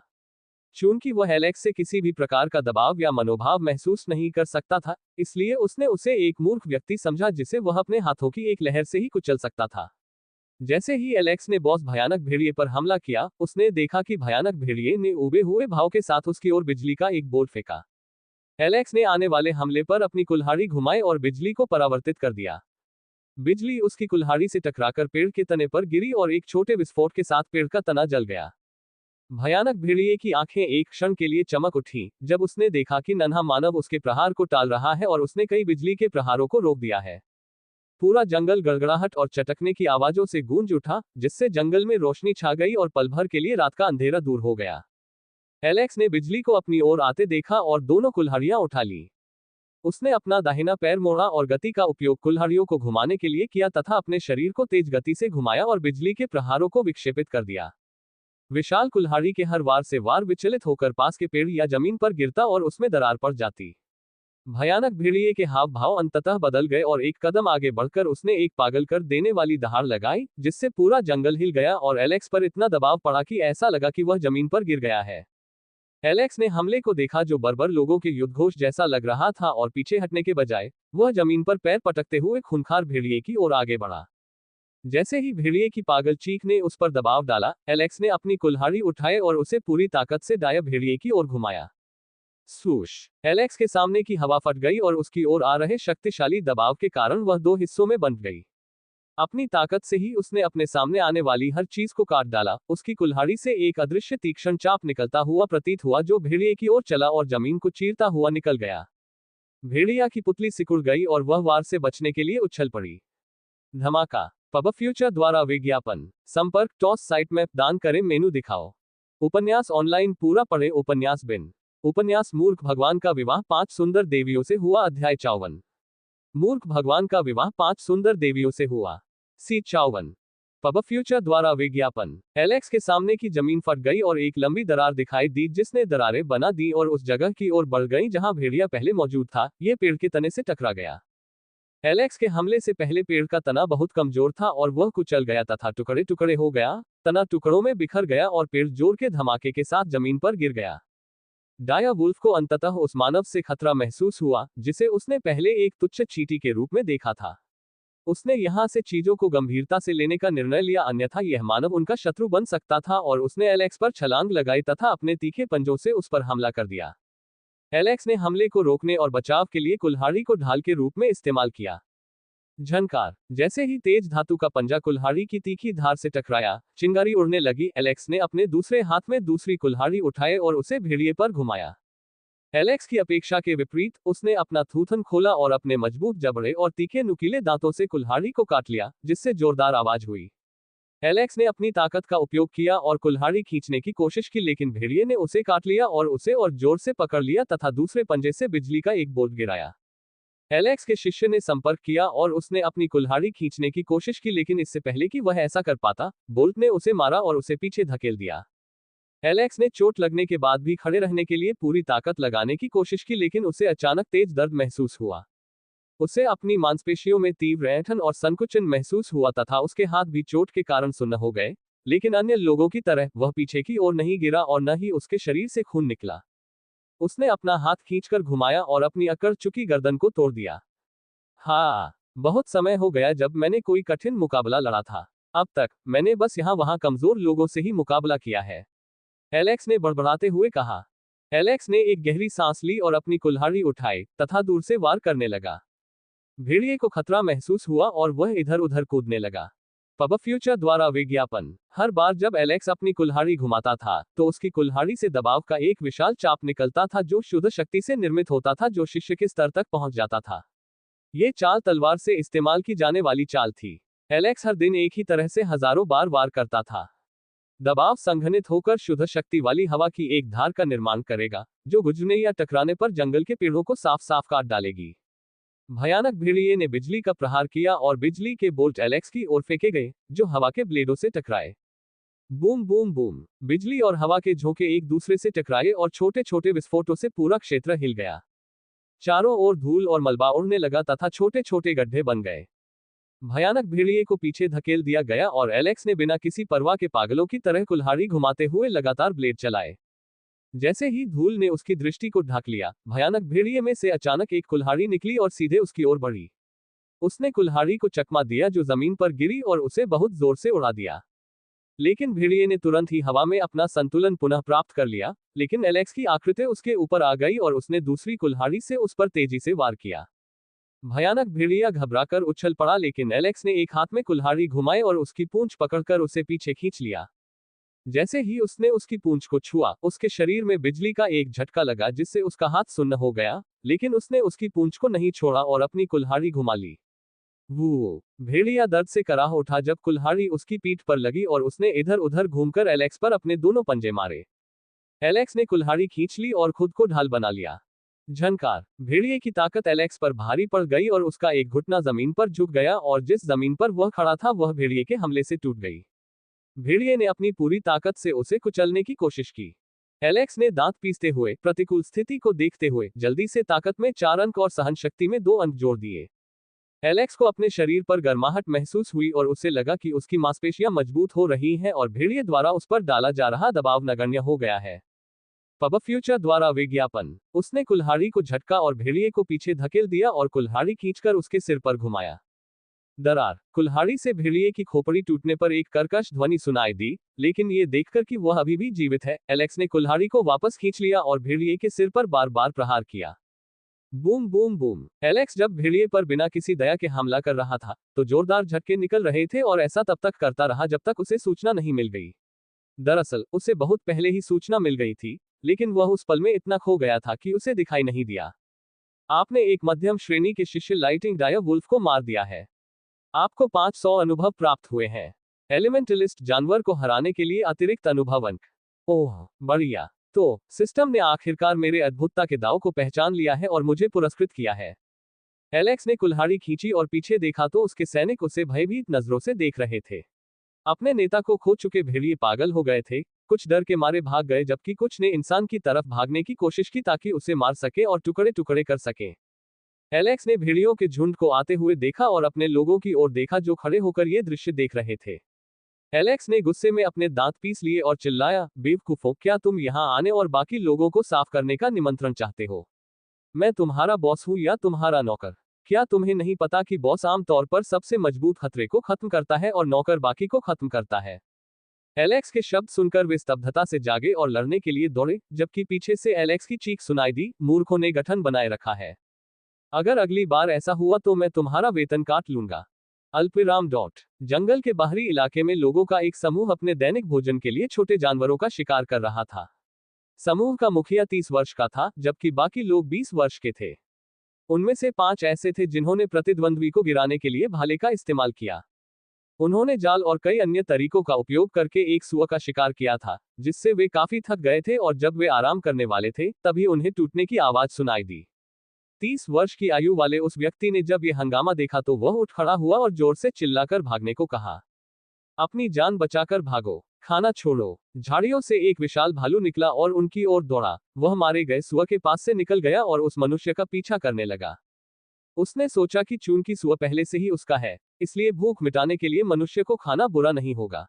चूंकि वह एलेक्स से किसी भी प्रकार का दबाव या मनोभाव महसूस नहीं कर सकता था, इसलिए उसने उसे एक मूर्ख व्यक्ति समझा जिसे वह अपने हाथों की एक लहर से ही कुचल सकता था। जैसे ही एलेक्स ने बॉस भयानक भेड़िए पर हमला किया, उसने देखा कि भयानक भेड़िए ने उबे हुए भाव के साथ उसकी ओर बिजली का एक बोल्ट फेंका। एलेक्स ने आने वाले हमले पर अपनी कुल्हाड़ी घुमाई और बिजली को परावर्तित कर दिया। बिजली उसकी कुल्हाड़ी से टकराकर पेड़ के तने पर गिरी और एक छोटे विस्फोट के साथ पेड़ का तना जल गया। भयानक भेड़िए की आंखें एक क्षण के लिए चमक उठी जब उसने देखा कि नन्हा मानव उसके प्रहार को टाल रहा है और उसने कई बिजली के प्रहारों को रोक दिया है। पूरा जंगल गड़गड़ाहट और चटकने की आवाजों से गूंज उठा, जिससे जंगल में रोशनी छा गई और पल भर के लिए रात का अंधेरा दूर हो गया। एलेक्स ने बिजली को अपनी ओर आते देखा और दोनों कुल्हाड़ियां उठा ली। उसने अपना दाहिना पैर मोड़ा और गति का उपयोग कुल्हाड़ियों को घुमाने के लिए किया तथा अपने शरीर को तेज गति से घुमाया और बिजली के प्रहारों को विक्षेपित कर दिया। विशाल कुल्हाड़ी के हर वार से वार विचलित होकर पास के पेड़ या जमीन पर गिरता और उसमें दरार पड़ जाती। भयानक भेड़िए के हाव भाव अंततः बदल गए और एक कदम आगे बढ़कर उसने एक पागल कर देने वाली दहाड़ लगाई, जिससे पूरा जंगल हिल गया और एलेक्स पर इतना दबाव पड़ा कि ऐसा लगा कि वह जमीन पर गिर गया है। एलेक्स ने हमले को देखा जो बर्बर लोगों के युद्धघोष जैसा लग रहा था और पीछे हटने के बजाय वह जमीन पर पैर पटकते हुए खूंखार भेड़िए की ओर आगे बढ़ा। जैसे ही भेड़िए की पागल चीख ने उस पर दबाव डाला, एलेक्स ने अपनी कुल्हाड़ी उठाए और उसे पूरी ताकत से दाया भेड़िए की ओर घुमाया। सूश! एलेक्स के सामने की हवा फट गई और उसकी ओर आ रहे शक्तिशाली दबाव के कारण वह 2 हिस्सों में बंट गई। अपनी ताकत से ही उसने अपने सामने आने वाली हर चीज को काट डाला। उसकी कुल्हाड़ी से एक अदृश्य तीक्ष्ण चाप निकलता हुआ प्रतीत हुआ जो भेड़िए की ओर चला और जमीन को चीरता हुआ निकल गया। भेड़िया की पुतली सिकुड़ गई और वह वार से बचने के लिए उछल पड़ी। धमाका! पब फ्यूचर द्वारा विज्ञापन। संपर्क टॉस साइट मैप दान करें मेनू दिखाओ। उपन्यास ऑनलाइन पूरा पढ़े उपन्यास बिन। उपन्यास मूर्ख भगवान का विवाह 5 सुंदर देवियों से हुआ अध्याय 54। मूर्ख भगवान का विवाह 5 सुंदर देवियों से हुआ। सी 54। पब फ्यूचर द्वारा विज्ञापन। एलेक्स के सामने की जमीन फट गई और एक लंबी दरार दिखाई दी जिसने दरारें बना दी और उस जगह की ओर बढ़ गई जहां भेड़िया पहले मौजूद था। यह पेड़ के तने से टकरा गया। एलेक्स के हमले से पहले पेड़ का तना बहुत कमजोर था और वह कुचल गया तथा टुकड़े टुकड़े हो गया। तना टुकड़ों में बिखर गया और पेड़ जोर के धमाके के साथ जमीन पर गिर गया। डाया वुल्फ को अंततः उस मानव से खतरा महसूस हुआ जिसे उसने पहले एक तुच्छ चींटी के रूप में देखा था। उसने यहां से चीजों को गंभीरता से लेने का निर्णय लिया, अन्यथा यह मानव उनका शत्रु बन सकता था, और उसने एलेक्स पर छलांग लगाई तथा अपने तीखे पंजों से उस पर हमला कर दिया। एलेक्स ने हमले को रोकने और बचाव के लिए कुल्हाड़ी को ढाल के रूप में इस्तेमाल किया। झनकार। जैसे ही तेज धातु का पंजा कुल्हाड़ी की तीखी धार से टकराया, चिंगारी उड़ने लगी। एलेक्स ने अपने दूसरे हाथ में दूसरी कुल्हाड़ी उठाए और उसे भेड़िए पर घुमाया। एलेक्स की अपेक्षा के विपरीत, उसने अपना थूथन खोला और अपने मजबूत जबड़े और तीखे नुकीले दांतों से कुल्हाड़ी को काट लिया, जिससे जोरदार आवाज हुई। एलेक्स ने अपनी ताकत का उपयोग किया और कुल्हाड़ी खींचने की कोशिश की, लेकिन भेड़िए ने उसे काट लिया और उसे और जोर से पकड़ लिया तथा दूसरे पंजे से बिजली का एक बोल्ट गिराया। एलेक्स के शिष्य ने संपर्क किया और उसने अपनी कुल्हाड़ी खींचने की कोशिश की, लेकिन इससे पहले कि वह ऐसा कर पाता, बोल्ट ने उसे मारा और उसे पीछे धकेल दिया। एलेक्स ने चोट लगने के बाद भी खड़े रहने के लिए पूरी ताकत लगाने की कोशिश की, लेकिन उसे अचानक तेज दर्द महसूस हुआ। उसे अपनी मांसपेशियों में तीव्र ऐंठन और संकुचन महसूस हुआ तथा उसके हाथ भी चोट के कारण सुन्न हो गए, लेकिन अन्य लोगों की तरह वह पीछे की ओर नहीं गिरा और न ही उसके शरीर से खून निकला। उसने अपना हाथ खींचकर घुमाया और अपनी अकड़ चुकी गर्दन को तोड़ दिया। हाँ, बहुत समय हो गया जब मैंने कोई कठिन मुकाबला लड़ा था। अब तक मैंने बस यहाँ वहाँ कमजोर लोगों से ही मुकाबला किया है, एलेक्स ने बड़बड़ाते हुए कहा। एलेक्स ने एक गहरी सांस ली और अपनी कुल्हाड़ी उठाई तथा दूर से वार करने लगा। भेड़िए को खतरा महसूस हुआ और वह इधर उधर कूदने लगा। पब फ्यूचर द्वारा विज्ञापन। हर बार जब एलेक्स अपनी कुल्हाड़ी घुमाता था तो उसकी कुल्हाड़ी से दबाव का एक विशाल चाप निकलता था जो शुद्ध शक्ति से निर्मित होता था, जो शिष्य के स्तर तक पहुंच जाता था। ये चाल तलवार से इस्तेमाल की जाने वाली चाल थी। एलेक्स हर दिन एक ही तरह से हजारों बार वार करता था। दबाव संघनित होकर शुद्ध शक्ति वाली हवा की एक धार का निर्माण करेगा, जो गुजरने या टकराने पर जंगल के पेड़ों को साफ साफ काट डालेगी। भयानक भेड़िए ने बिजली का प्रहार किया और बिजली के बोल्ट एलेक्स की ओर फेंके गए, जो हवा के ब्लेडों से टकराए। Boom boom boom. बिजली और हवा के झोंके एक दूसरे से टकराए और छोटे छोटे विस्फोटों से पूरा क्षेत्र हिल गया। चारों ओर धूल और मलबा उड़ने लगा तथा छोटे छोटे गड्ढे बन गए। भयानक भेड़िए को पीछे धकेल दिया गया और एलेक्स ने बिना किसी परवाह के पागलों की तरह कुल्हाड़ी घुमाते हुए लगातार ब्लेड चलाए। जैसे ही धूल ने उसकी दृष्टि को ढक लिया, भयानक भेड़िए में से अचानक एक कुल्हाड़ी निकली और सीधे उसकी ओर बढ़ी। उसने कुल्हाड़ी को चकमा दिया जो जमीन पर गिरी और उसे बहुत जोर से उड़ा दिया। लेकिन भेड़िए ने तुरंत ही हवा में अपना संतुलन पुनः प्राप्त कर लिया, लेकिन एलेक्स की आकृति उसके ऊपर आ गई और उसने दूसरी कुल्हाड़ी से उस पर तेजी से वार किया। भयानक भेड़िया घबराकर उछल पड़ा, लेकिन एलेक्स ने एक हाथ में कुल्हाड़ी घुमाई और उसकी पूंछ पकड़कर उसे पीछे खींच लिया। जैसे ही उसने उसकी पूंछ को छुआ, उसके शरीर में बिजली का एक झटका लगा जिससे उसका हाथ सुन्न हो गया, लेकिन उसने उसकी पूंछ को नहीं छोड़ा और अपनी कुल्हाड़ी घुमा ली। वो भेड़िया दर्द से कराह उठा जब कुल्हाड़ी उसकी पीठ पर लगी और उसने इधर उधर घूमकर एलेक्स पर अपने दोनों पंजे मारे। एलेक्स ने कुल्हाड़ी खींच ली और खुद को ढाल बना लिया। झनकार। भेड़िए की ताकत एलेक्स पर भारी पड़ गई और उसका एक घुटना जमीन पर झुक गया और जिस जमीन पर वह खड़ा था वह भेड़िए के हमले से टूट गई। भेड़िए ने अपनी पूरी ताकत से उसे कुचलने की कोशिश की। एलेक्स ने दांत पीसते हुए प्रतिकूल स्थिति को देखते हुए जल्दी से ताकत में 4 अंक और सहन शक्ति में 2 अंक जोड़ दिए। एलेक्स को अपने शरीर पर गर्माहट महसूस हुई और उसे लगा कि उसकी मांसपेशियां मजबूत हो रही हैं और भेड़िए द्वारा उस पर डाला जा रहा दबाव नगण्य हो गया है। पब फ्यूचर द्वारा विज्ञापन। उसने कुल्हाड़ी को झटका और भेड़िए को पीछे धकेल दिया और कुल्हाड़ी खींचकर उसके सिर पर घुमाया। दरार। कुल्हाड़ी से भेड़िए की खोपड़ी टूटने पर एक कर्कश ध्वनि सुनाई दी, लेकिन ये देखकर कि वह अभी भी जीवित है, एलेक्स ने कुल्हाड़ी को वापस खींच लिया और भेड़िए के सिर पर बार बार प्रहार किया। Boom boom boom. एलेक्स जब भेड़िए पर बिना किसी दया के हमला कर रहा था तो जोरदार झटके निकल रहे थे और ऐसा तब तक करता रहा जब तक उसे सूचना नहीं मिल गई। दरअसल उसे बहुत पहले ही सूचना मिल गई थी, लेकिन वह उस पल में इतना खो गया था कि उसे दिखाई नहीं दिया। आपने एक मध्यम श्रेणी के शिष्य लाइटिंग डाया वुल्फ को मार दिया है। आपको 500 अनुभव प्राप्त हुए हैं। एलिमेंटलिस्ट जानवर को हराने के लिए अतिरिक्त अनुभव अंक। ओह बढ़िया। तो सिस्टम ने आखिरकार मेरे अद्भुतता के दाव को पहचान लिया है और मुझे पुरस्कृत किया है। एलेक्स ने कुल्हाड़ी खींची और पीछे देखा तो उसके सैनिक उसे भयभीत नजरों से देख रहे थे। अपने नेता को खो चुके भेड़िए पागल हो गए थे, कुछ डर के मारे भाग गए जबकि कुछ ने इंसान की तरफ भागने की कोशिश की ताकि उसे मार सके और टुकड़े टुकड़े कर सके। एलेक्स ने भेड़ियों के झुंड को आते हुए देखा और अपने लोगों की ओर देखा जो खड़े होकर ये दृश्य देख रहे थे। एलेक्स ने गुस्से में अपने दांत पीस लिए और चिल्लाया, बेवकूफों, क्या तुम यहाँ आने और बाकी लोगों को साफ करने का निमंत्रण चाहते हो? मैं तुम्हारा बॉस हूँ या तुम्हारा नौकर? क्या तुम्हें नहीं पता कि बॉस आमतौर पर सबसे मजबूत खतरे को खत्म करता है और नौकर बाकी को खत्म करता है? एलेक्स के शब्द सुनकर वे स्तब्धता से जागे और लड़ने के लिए दौड़े, जबकि पीछे से एलेक्स की चीख सुनाई दी, मूर्खों ने गठन बनाए रखा है। अगर अगली बार ऐसा हुआ तो मैं तुम्हारा वेतन काट लूंगा। अल्पविराम डॉट। जंगल के बाहरी इलाके में लोगों का एक समूह अपने दैनिक भोजन के लिए छोटे जानवरों का शिकार कर रहा था। समूह का मुखिया 30 वर्ष का था, जबकि बाकी लोग 20 वर्ष के थे। उनमें से 5 ऐसे थे जिन्होंने प्रतिद्वंद्वी को गिराने के लिए भाले का इस्तेमाल किया। उन्होंने जाल और कई अन्य तरीकों का उपयोग करके एक सुअर का शिकार किया था, जिससे वे काफी थक गए थे और जब वे आराम करने वाले थे, तभी उन्हें टूटने की आवाज सुनाई दी। 30 वर्ष की आयु वाले उस व्यक्ति ने जब यह हंगामा देखा तो वह उठ खड़ा हुआ और जोर से चिल्लाकर भागने को कहा। अपनी जान बचाकर भागो, खाना छोड़ो। झाड़ियों से एक विशाल भालू निकला और उनकी ओर दौड़ा। वह मारे गए सुअर के पास से निकल गया और उस मनुष्य का पीछा करने लगा। उसने सोचा कि चूंकि सुअर पहले से ही उसका है, इसलिए भूख मिटाने के लिए मनुष्य को खाना बुरा नहीं होगा।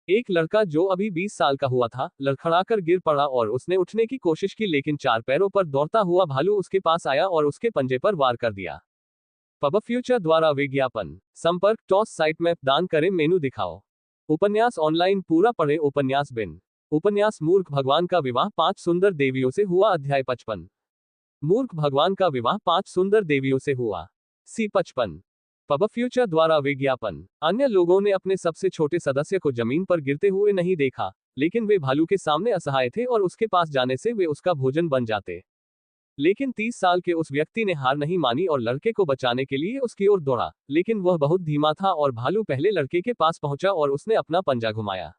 एक लड़का जो अभी 20 साल का हुआ था, लड़खड़ाकर गिर पड़ा और उसने उठने की कोशिश की, लेकिन 4 पैरों पर दौड़ता हुआ भालू उसके पास आया और उसके पंजे पर वार कर दिया। पब फ्यूचर द्वारा विज्ञापन। संपर्क टॉस साइट मैप दान करें मेनू दिखाओ। उपन्यास ऑनलाइन पूरा पढ़े। उपन्यास बिन। उपन्यास मूर्ख भगवान का विवाह 5 सुंदर देवियों से हुआ। अध्याय 55। मूर्ख भगवान का विवाह 5 सुंदर देवियों से हुआ। C55। पब फ्यूचर द्वारा विज्ञापन। अन्य लोगों ने अपने सबसे छोटे सदस्य को जमीन पर गिरते हुए नहीं देखा, लेकिन वे भालू के सामने असहाय थे और उसके पास जाने से वे उसका भोजन बन जाते। लेकिन 30 साल के उस व्यक्ति ने हार नहीं मानी और लड़के को बचाने के लिए उसकी ओर दौड़ा, लेकिन वह बहुत धीमा था और भालू पहले लड़के के पास पहुंचा और उसने अपना पंजा घुमाया।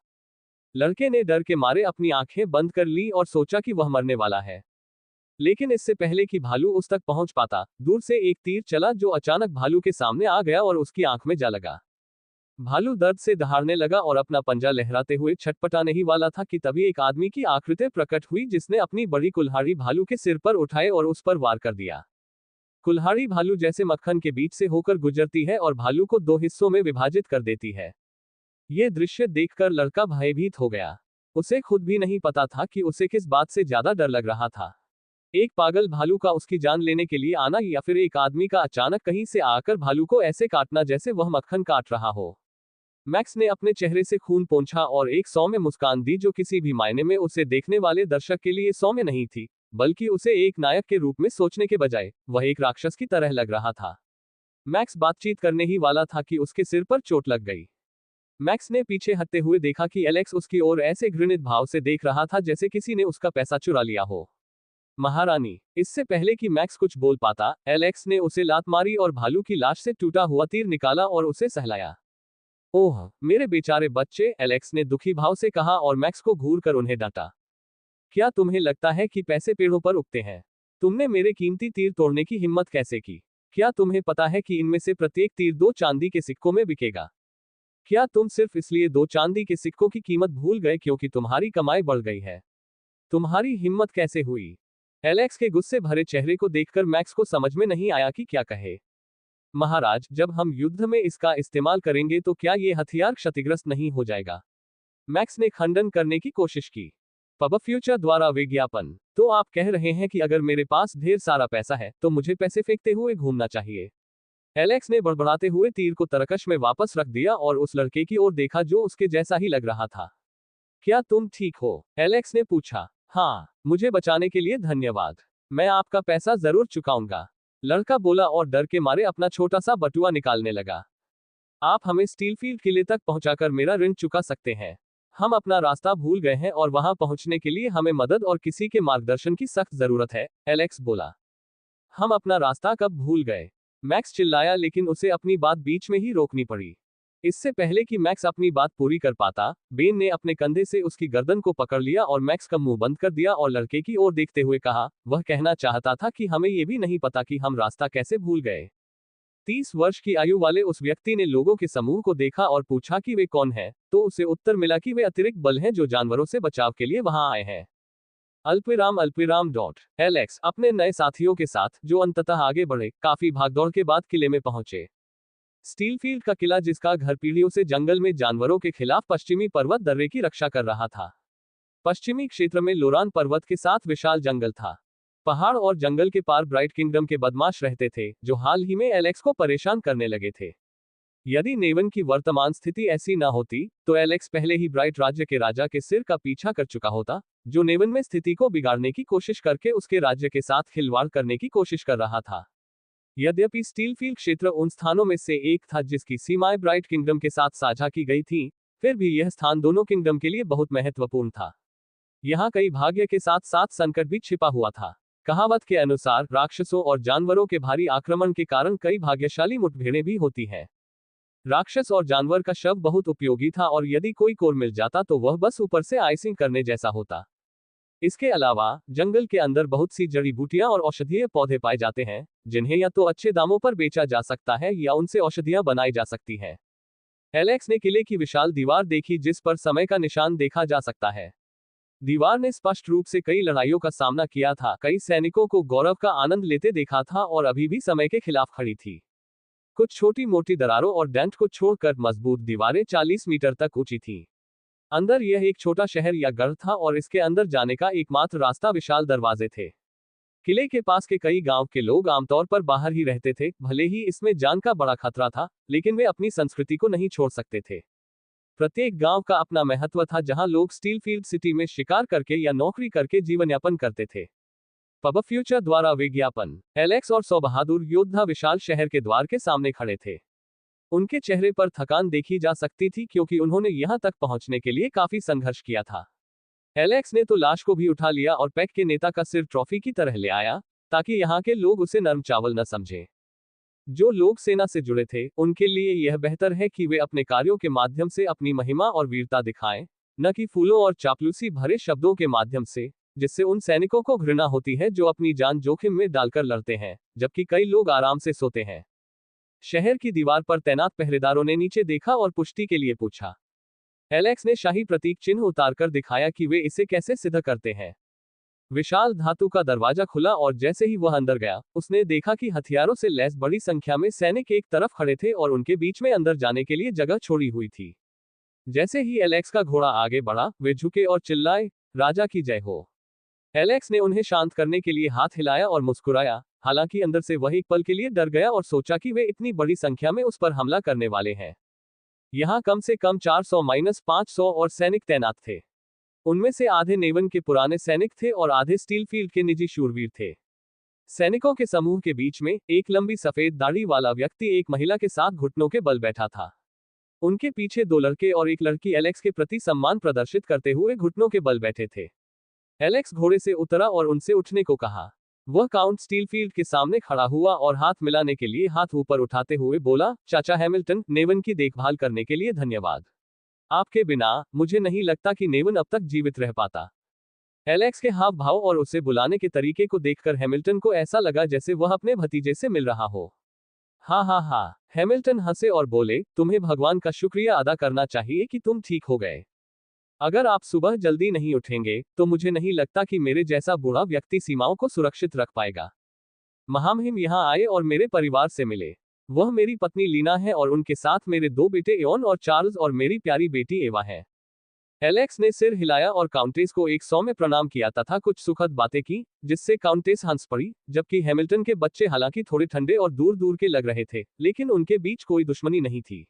लड़के ने डर के मारे अपनी आंखें बंद कर ली और सोचा कि वह मरने वाला है। लेकिन इससे पहले कि भालू उस तक पहुंच पाता, दूर से एक तीर चला जो अचानक भालू के सामने आ गया और उसकी आंख में जा लगा। भालू दर्द से दहाड़ने लगा और अपना पंजा लहराते हुए छटपटाने ही वाला था कि तभी एक आदमी की आकृति प्रकट हुई जिसने अपनी बड़ी कुल्हाड़ी भालू के सिर पर उठाए और उस पर वार कर दिया। कुल्हाड़ी भालू जैसे मक्खन के बीच से होकर गुजरती है और भालू को 2 हिस्सों में विभाजित कर देती है। ये दृश्य देखकर लड़का भयभीत हो गया। उसे खुद भी नहीं पता था कि उसे किस बात से ज्यादा डर लग रहा था, एक पागल भालू का उसकी जान लेने के लिए आना या फिर एक आदमी का अचानक कहीं से आकर भालू को ऐसे काटना जैसे वह मक्खन काट रहा हो। मैक्स ने अपने चेहरे से खून पोंछा और एक सौम्य मुस्कान दी जो किसी भी मायने में उसे देखने वाले दर्शक के लिए सौम्य नहीं थी, बल्कि उसे एक नायक के रूप में सोचने के बजाय वह एक राक्षस की तरह लग रहा था। मैक्स बातचीत करने ही वाला था कि उसके सिर पर चोट लग गई। मैक्स ने पीछे हटते हुए देखा कि एलेक्स उसकी ओर ऐसे घृणित भाव से देख रहा था जैसे किसी ने उसका पैसा चुरा लिया हो। महारानी। इससे पहले कि मैक्स कुछ बोल पाता, एलेक्स ने उसे लात मारी और भालू की लाश से टूटा हुआ तीर निकाला और उसे सहलाया। ओह मेरे बेचारे बच्चे, एलेक्स ने दुखी भाव से कहा और मैक्स को घूर कर उन्हें डांटा। क्या तुम्हें लगता है कि पैसे पेड़ों पर उगते हैं? तुमने मेरे कीमती तीर तोड़ने की हिम्मत कैसे की? क्या तुम्हें पता है कि इनमें से प्रत्येक तीर 2 चांदी के सिक्कों में बिकेगा? क्या तुम सिर्फ इसलिए 2 चांदी के सिक्कों की कीमत भूल गए क्योंकि तुम्हारी कमाई बढ़ गई है? तुम्हारी हिम्मत कैसे हुई? एलेक्स के गुस्से भरे चेहरे को देखकर मैक्स को समझ में नहीं आया कि क्या कहे। महाराज, जब हम युद्ध में इसका इस्तेमाल करेंगे तो क्या ये हथियार क्षतिग्रस्त नहीं हो जाएगा? मैक्स ने खंडन करने की कोशिश की। पब फ्यूचर द्वारा विज्ञापन। तो आप कह रहे हैं कि अगर मेरे पास ढेर सारा पैसा है तो मुझे पैसे फेंकते हुए घूमना चाहिए? एलेक्स ने बड़बड़ाते हुए तीर को तरकश में वापस रख दिया और उस लड़के की ओर देखा जो उसके जैसा ही लग रहा था। क्या तुम ठीक हो? एलेक्स ने पूछा। हाँ, मुझे बचाने के लिए धन्यवाद। मैं आपका पैसा जरूर चुकाऊंगा, लड़का बोला और डर के मारे अपना छोटा सा बटुआ निकालने लगा। आप हमें स्टीलफील्ड किले तक पहुंचाकर मेरा ऋण चुका सकते हैं। हम अपना रास्ता भूल गए हैं और वहां पहुंचने के लिए हमें मदद और किसी के मार्गदर्शन की सख्त जरूरत है, एलेक्स बोला। हम अपना रास्ता कब भूल गए? मैक्स चिल्लाया, लेकिन उसे अपनी बात बीच में ही रोकनी पड़ी। इससे पहले कि मैक्स अपनी बात पूरी कर पाता, बेन ने अपने कंधे से उसकी गर्दन को पकड़ लिया और मैक्स का मुंह बंद कर दिया और लड़के की ओर देखते हुए कहा, वह कहना चाहता था कि हमें ये भी नहीं पता कि हम रास्ता कैसे भूल गए। 30 वर्ष की आयु वाले उस व्यक्ति ने लोगों के समूह को देखा और पूछा कि वे कौन हैं, तो उसे उत्तर मिला कि वे अतिरिक्त बल हैं जो जानवरों से बचाव के लिए वहां आए हैं। अल्पविराम डॉट एलेक्स अपने नए साथियों के साथ, जो अंततः आगे बढ़े, काफी भागदौड़ के बाद किले में पहुंचे। स्टीलफील्ड का किला, जिसका घर पीढ़ियों से जंगल में जानवरों के खिलाफ पश्चिमी पर्वत दर्रे की रक्षा कर रहा था। पश्चिमी क्षेत्र में लोरान पर्वत के साथ विशाल जंगल था। पहाड़ और जंगल के पार ब्राइट किंगडम के बदमाश रहते थे, जो हाल ही में एलेक्स को परेशान करने लगे थे। यदि नेवन की वर्तमान स्थिति ऐसी न होती, तो एलेक्स पहले ही ब्राइट राज्य के राजा के सिर का पीछा कर चुका होता, जो नेवन में स्थिति को बिगाड़ने की कोशिश करके उसके राज्य के साथ खिलवाड़ करने की कोशिश कर रहा था। यद्यपि स्टीलफील्ड क्षेत्र उन स्थानों में से एक था जिसकी सीमाएं ब्राइट किंगडम के साथ साझा की गई थीं, फिर भी यह स्थान दोनों किंगडम के लिए बहुत महत्वपूर्ण था। यहाँ कई भाग्य के साथ साथ संकट भी छिपा हुआ था। कहावत के अनुसार राक्षसों और जानवरों के भारी आक्रमण के कारण कई भाग्यशाली मुठभेड़ें भी होती हैं। राक्षस और जानवर का शव बहुत उपयोगी था, और यदि कोई कोर मिल जाता तो वह बस ऊपर से आइसिंग करने जैसा होता। इसके अलावा जंगल के अंदर बहुत सी जड़ी बूटियां और औषधीय पौधे पाए जाते हैं, जिन्हें या तो अच्छे दामों पर बेचा जा सकता है या उनसे औषधियां बनाई जा सकती हैं। एलेक्स ने किले की विशाल दीवार देखी, जिस पर समय का निशान देखा जा सकता है। दीवार ने स्पष्ट रूप से कई लड़ाइयों का सामना किया था, कई सैनिकों को गौरव का आनंद लेते देखा था और अभी भी समय के खिलाफ खड़ी थी। कुछ छोटी मोटी दरारों और डेंट को छोड़कर मजबूत दीवारें 40 मीटर तक ऊंची थीं। अंदर यह एक छोटा शहर या गढ़ था, और इसके अंदर जाने का एकमात्र रास्ता विशाल दरवाजे थे। किले के पास के कई गांव के लोग आमतौर पर बाहर ही रहते थे, भले ही इसमें जान का बड़ा खतरा था, लेकिन वे अपनी संस्कृति को नहीं छोड़ सकते थे। प्रत्येक गांव का अपना महत्व था, जहां लोग स्टीलफील्ड सिटी में शिकार करके या नौकरी करके जीवन यापन करते थे। पब फ्यूचर द्वारा विज्ञापन। एलेक्स और 100 बहादुर योद्धा विशाल शहर के द्वार के सामने खड़े थे। उनके चेहरे पर थकान देखी जा सकती थी, क्योंकि उन्होंने यहां तक पहुंचने के लिए काफी संघर्ष किया था। एलेक्स ने तो लाश को भी उठा लिया और पैक के नेता का सिर ट्रॉफी की तरह ले आया, ताकि यहाँ के लोग उसे नरम चावल न समझें। जो लोग सेना से जुड़े थे, उनके लिए यह बेहतर है कि वे अपने कार्यों के माध्यम से अपनी महिमा और वीरता दिखाएं, न कि फूलों और चापलूसी भरे शब्दों के माध्यम से, जिससे उन सैनिकों को घृणा होती है जो अपनी जान जोखिम में डालकर लड़ते हैं, जबकि कई लोग आराम से सोते हैं। शहर की दीवार पर तैनात पहरेदारों ने नीचे देखा और पुष्टि के लिए पूछा। एलेक्स ने शाही प्रतीक चिन्ह उतारकर दिखाया कि वे इसे कैसे सिद्ध करते हैं। विशाल धातु का दरवाजा खुला, और जैसे ही वह अंदर गया, उसने देखा कि हथियारों से लैस बड़ी संख्या में सैनिक एक तरफ खड़े थे और उनके बीच में अंदर जाने के लिए जगह छोड़ी हुई थी। जैसे ही एलेक्स का घोड़ा आगे बढ़ा, वे झुके और चिल्लाए, राजा की जय हो। एलेक्स ने उन्हें शांत करने के लिए हाथ हिलाया और मुस्कुराया, हालांकि अंदर से वह एक पल के लिए डर गया और सोचा कि वे इतनी बड़ी संख्या में उस पर हमला करने वाले हैं। यहाँ कम से कम 400-500 और सैनिक तैनात थे। उनमें से आधे नेवन के पुराने सैनिक थे और आधे स्टीलफील्ड के निजी शूरवीर थे। सैनिकों के समूह के बीच में एक लंबी सफेद दाढ़ी वाला व्यक्ति एक महिला के साथ घुटनों के बल बैठा था। उनके पीछे 2 लड़के और एक लड़की एलेक्स के प्रति सम्मान प्रदर्शित करते हुए घुटनों के बल बैठे थे। एलेक्स घोड़े से उतरा और उनसे उठने को कहा। वह काउंट स्टीलफील्ड के सामने खड़ा हुआ और हाथ मिलाने के लिए हाथ ऊपर उठाते हुए बोला, चाचा हैमिल्टन, नेवन की देखभाल करने के लिए धन्यवाद। आपके बिना मुझे नहीं लगता कि नेवन अब तक जीवित रह पाता। एलेक्स के हाव भाव और उसे बुलाने के तरीके को देखकर हैमिल्टन को ऐसा लगा जैसे वह अपने भतीजे से मिल रहा हो। हाँ, हैमिल्टन हंसे और बोले, तुम्हें भगवान का शुक्रिया अदा करना चाहिए कि तुम ठीक हो गए। अगर आप सुबह जल्दी नहीं उठेंगे, तो मुझे नहीं लगता कि मेरे जैसा बूढ़ा व्यक्ति सीमाओं को सुरक्षित रख पाएगा। महामहिम यहाँ आए और मेरे परिवार से मिले। वह मेरी पत्नी लीना है और उनके साथ मेरे 2 बेटे एओन और चार्ल्स और मेरी प्यारी बेटी एवा है। एलेक्स ने सिर हिलाया और काउंटेस को 100 में प्रणाम किया तथा कुछ सुखद बातें की, जिससे काउंटेस हंस पड़ी, जबकि हैमिल्टन के बच्चे हालांकि थोड़े ठंडे और दूर दूर के लग रहे थे, लेकिन उनके बीच कोई दुश्मनी नहीं थी।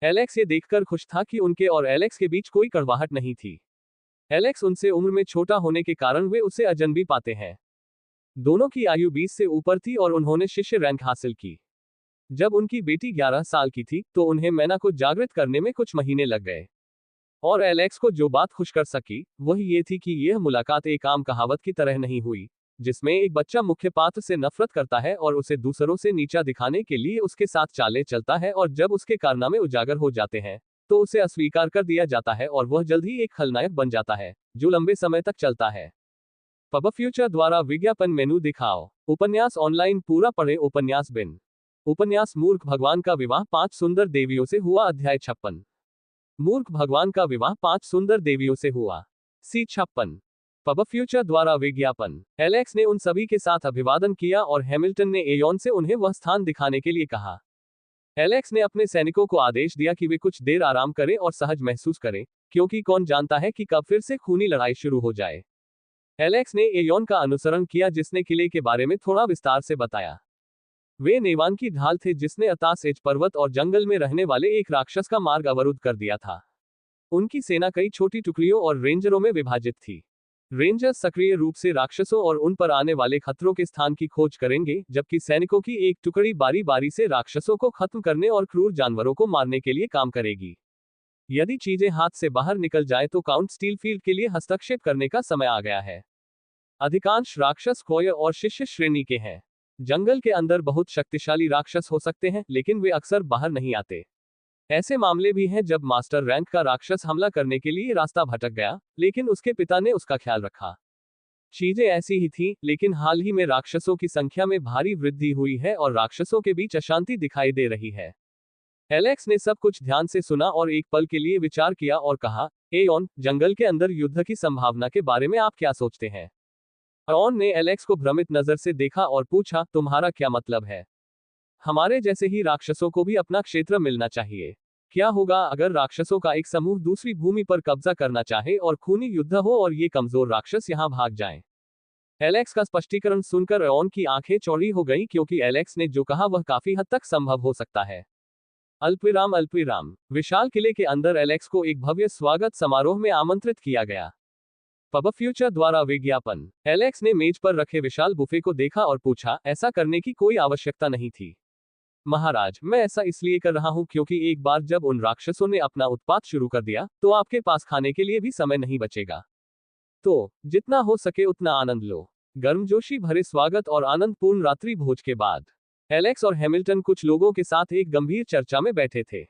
एलेक्स ये देखकर खुश था कि उनके और एलेक्स के बीच कोई कड़वाहट नहीं थी। एलेक्स उनसे उम्र में छोटा होने के कारण वे उसे अजनबी पाते हैं। दोनों की आयु 20 से ऊपर थी और उन्होंने शिष्य रैंक हासिल की। जब उनकी बेटी 11 साल की थी, तो उन्हें मैना को जागृत करने में कुछ महीने लग गए। और एलेक्स को जो बात खुश कर सकी, वह ये थी कि यह मुलाकात एक आम कहावत की तरह नहीं हुई, जिसमें एक बच्चा मुख्य पात्र से नफरत करता है और उसे दूसरों से नीचा दिखाने के लिए उसके साथ चालें चलता है, और जब उसके कारनामे उजागर हो जाते हैं तो उसे अस्वीकार कर दिया जाता है और वह जल्द ही एक खलनायक बन जाता है जो लंबे समय तक चलता है। पब फ्यूचर द्वारा विज्ञापन मेनू दिखाओ। उपन्यास ऑनलाइन पूरा पढ़े। उपन्यास बिन। उपन्यास मूर्ख भगवान का विवाह 5 सुंदर देवियों से हुआ। अध्याय 56। मूर्ख भगवान का विवाह 5 सुंदर देवियों से हुआ। सी 56। पब फ्यूचर द्वारा विज्ञापन। एलेक्स ने उन सभी के साथ अभिवादन किया और हैमिल्टन ने एयोन से उन्हें वह स्थान दिखाने के लिए कहा। एलेक्स ने अपने सैनिकों को आदेश दिया कि वे कुछ देर आराम करें और सहज महसूस करें, क्योंकि कौन जानता है कि कब फिर से खूनी लड़ाई शुरू हो जाए। एलेक्स ने एयोन का अनुसरण किया, जिसने किले के बारे में थोड़ा विस्तार से बताया। वे नेवान की ढाल थे जिसने अतास एज पर्वत और जंगल में रहने वाले एक राक्षस का मार्ग अवरुद्ध कर दिया था। उनकी सेना कई छोटी टुकड़ियों और रेंजरों में विभाजित थी। रेंजर्स सक्रिय रूप से राक्षसों और उन पर आने वाले खतरों के स्थान की खोज करेंगे, जबकि सैनिकों की एक टुकड़ी बारी बारी से राक्षसों को खत्म करने और क्रूर जानवरों को मारने के लिए काम करेगी। यदि चीजें हाथ से बाहर निकल जाए तो काउंट स्टीलफील्ड के लिए हस्तक्षेप करने का समय आ गया है। अधिकांश राक्षस क्रोय और शिष्य श्रेणी के हैं। जंगल के अंदर बहुत शक्तिशाली राक्षस हो सकते हैं, लेकिन वे अक्सर बाहर नहीं आते। ऐसे मामले भी हैं जब मास्टर रैंक का राक्षस हमला करने के लिए रास्ता भटक गया, लेकिन उसके पिता ने उसका ख्याल रखा। चीजें ऐसी ही थीं, लेकिन हाल ही में राक्षसों की संख्या में भारी वृद्धि हुई है और राक्षसों के बीच अशांति दिखाई दे रही है। एलेक्स ने सब कुछ ध्यान से सुना और एक पल के लिए विचार किया और कहा, एयोन, जंगल के अंदर युद्ध की संभावना के बारे में आप क्या सोचते हैं? एयोन ने एलेक्स को भ्रमित नजर से देखा और पूछा, तुम्हारा क्या मतलब है? हमारे जैसे ही राक्षसों को भी अपना क्षेत्र मिलना चाहिए। क्या होगा अगर राक्षसों का एक समूह दूसरी भूमि पर कब्जा करना चाहे और खूनी युद्ध हो और ये कमजोर राक्षस यहां भाग जाएं? एलेक्स का स्पष्टीकरण सुनकर एयोन की आंखें चौड़ी हो गईं, क्योंकि एलेक्स ने जो कहा वह काफी हद तक संभव हो सकता है। अल्पविराम अल्पविराम। विशाल किले के अंदर एलेक्स को एक भव्य स्वागत समारोह में आमंत्रित किया गया। पब फ्यूचर द्वारा विज्ञापन। एलेक्स ने मेज पर रखे विशाल बुफे को देखा और पूछा, ऐसा करने की कोई आवश्यकता नहीं थी महाराज। मैं ऐसा इसलिए कर रहा हूं क्योंकि एक बार जब उन राक्षसों ने अपना उत्पात शुरू कर दिया तो आपके पास खाने के लिए भी समय नहीं बचेगा। तो जितना हो सके उतना आनंद लो। गर्मजोशी भरे स्वागत और आनंदपूर्ण रात्रि भोज के बाद एलेक्स और हैमिल्टन कुछ लोगों के साथ एक गंभीर चर्चा में बैठे थे।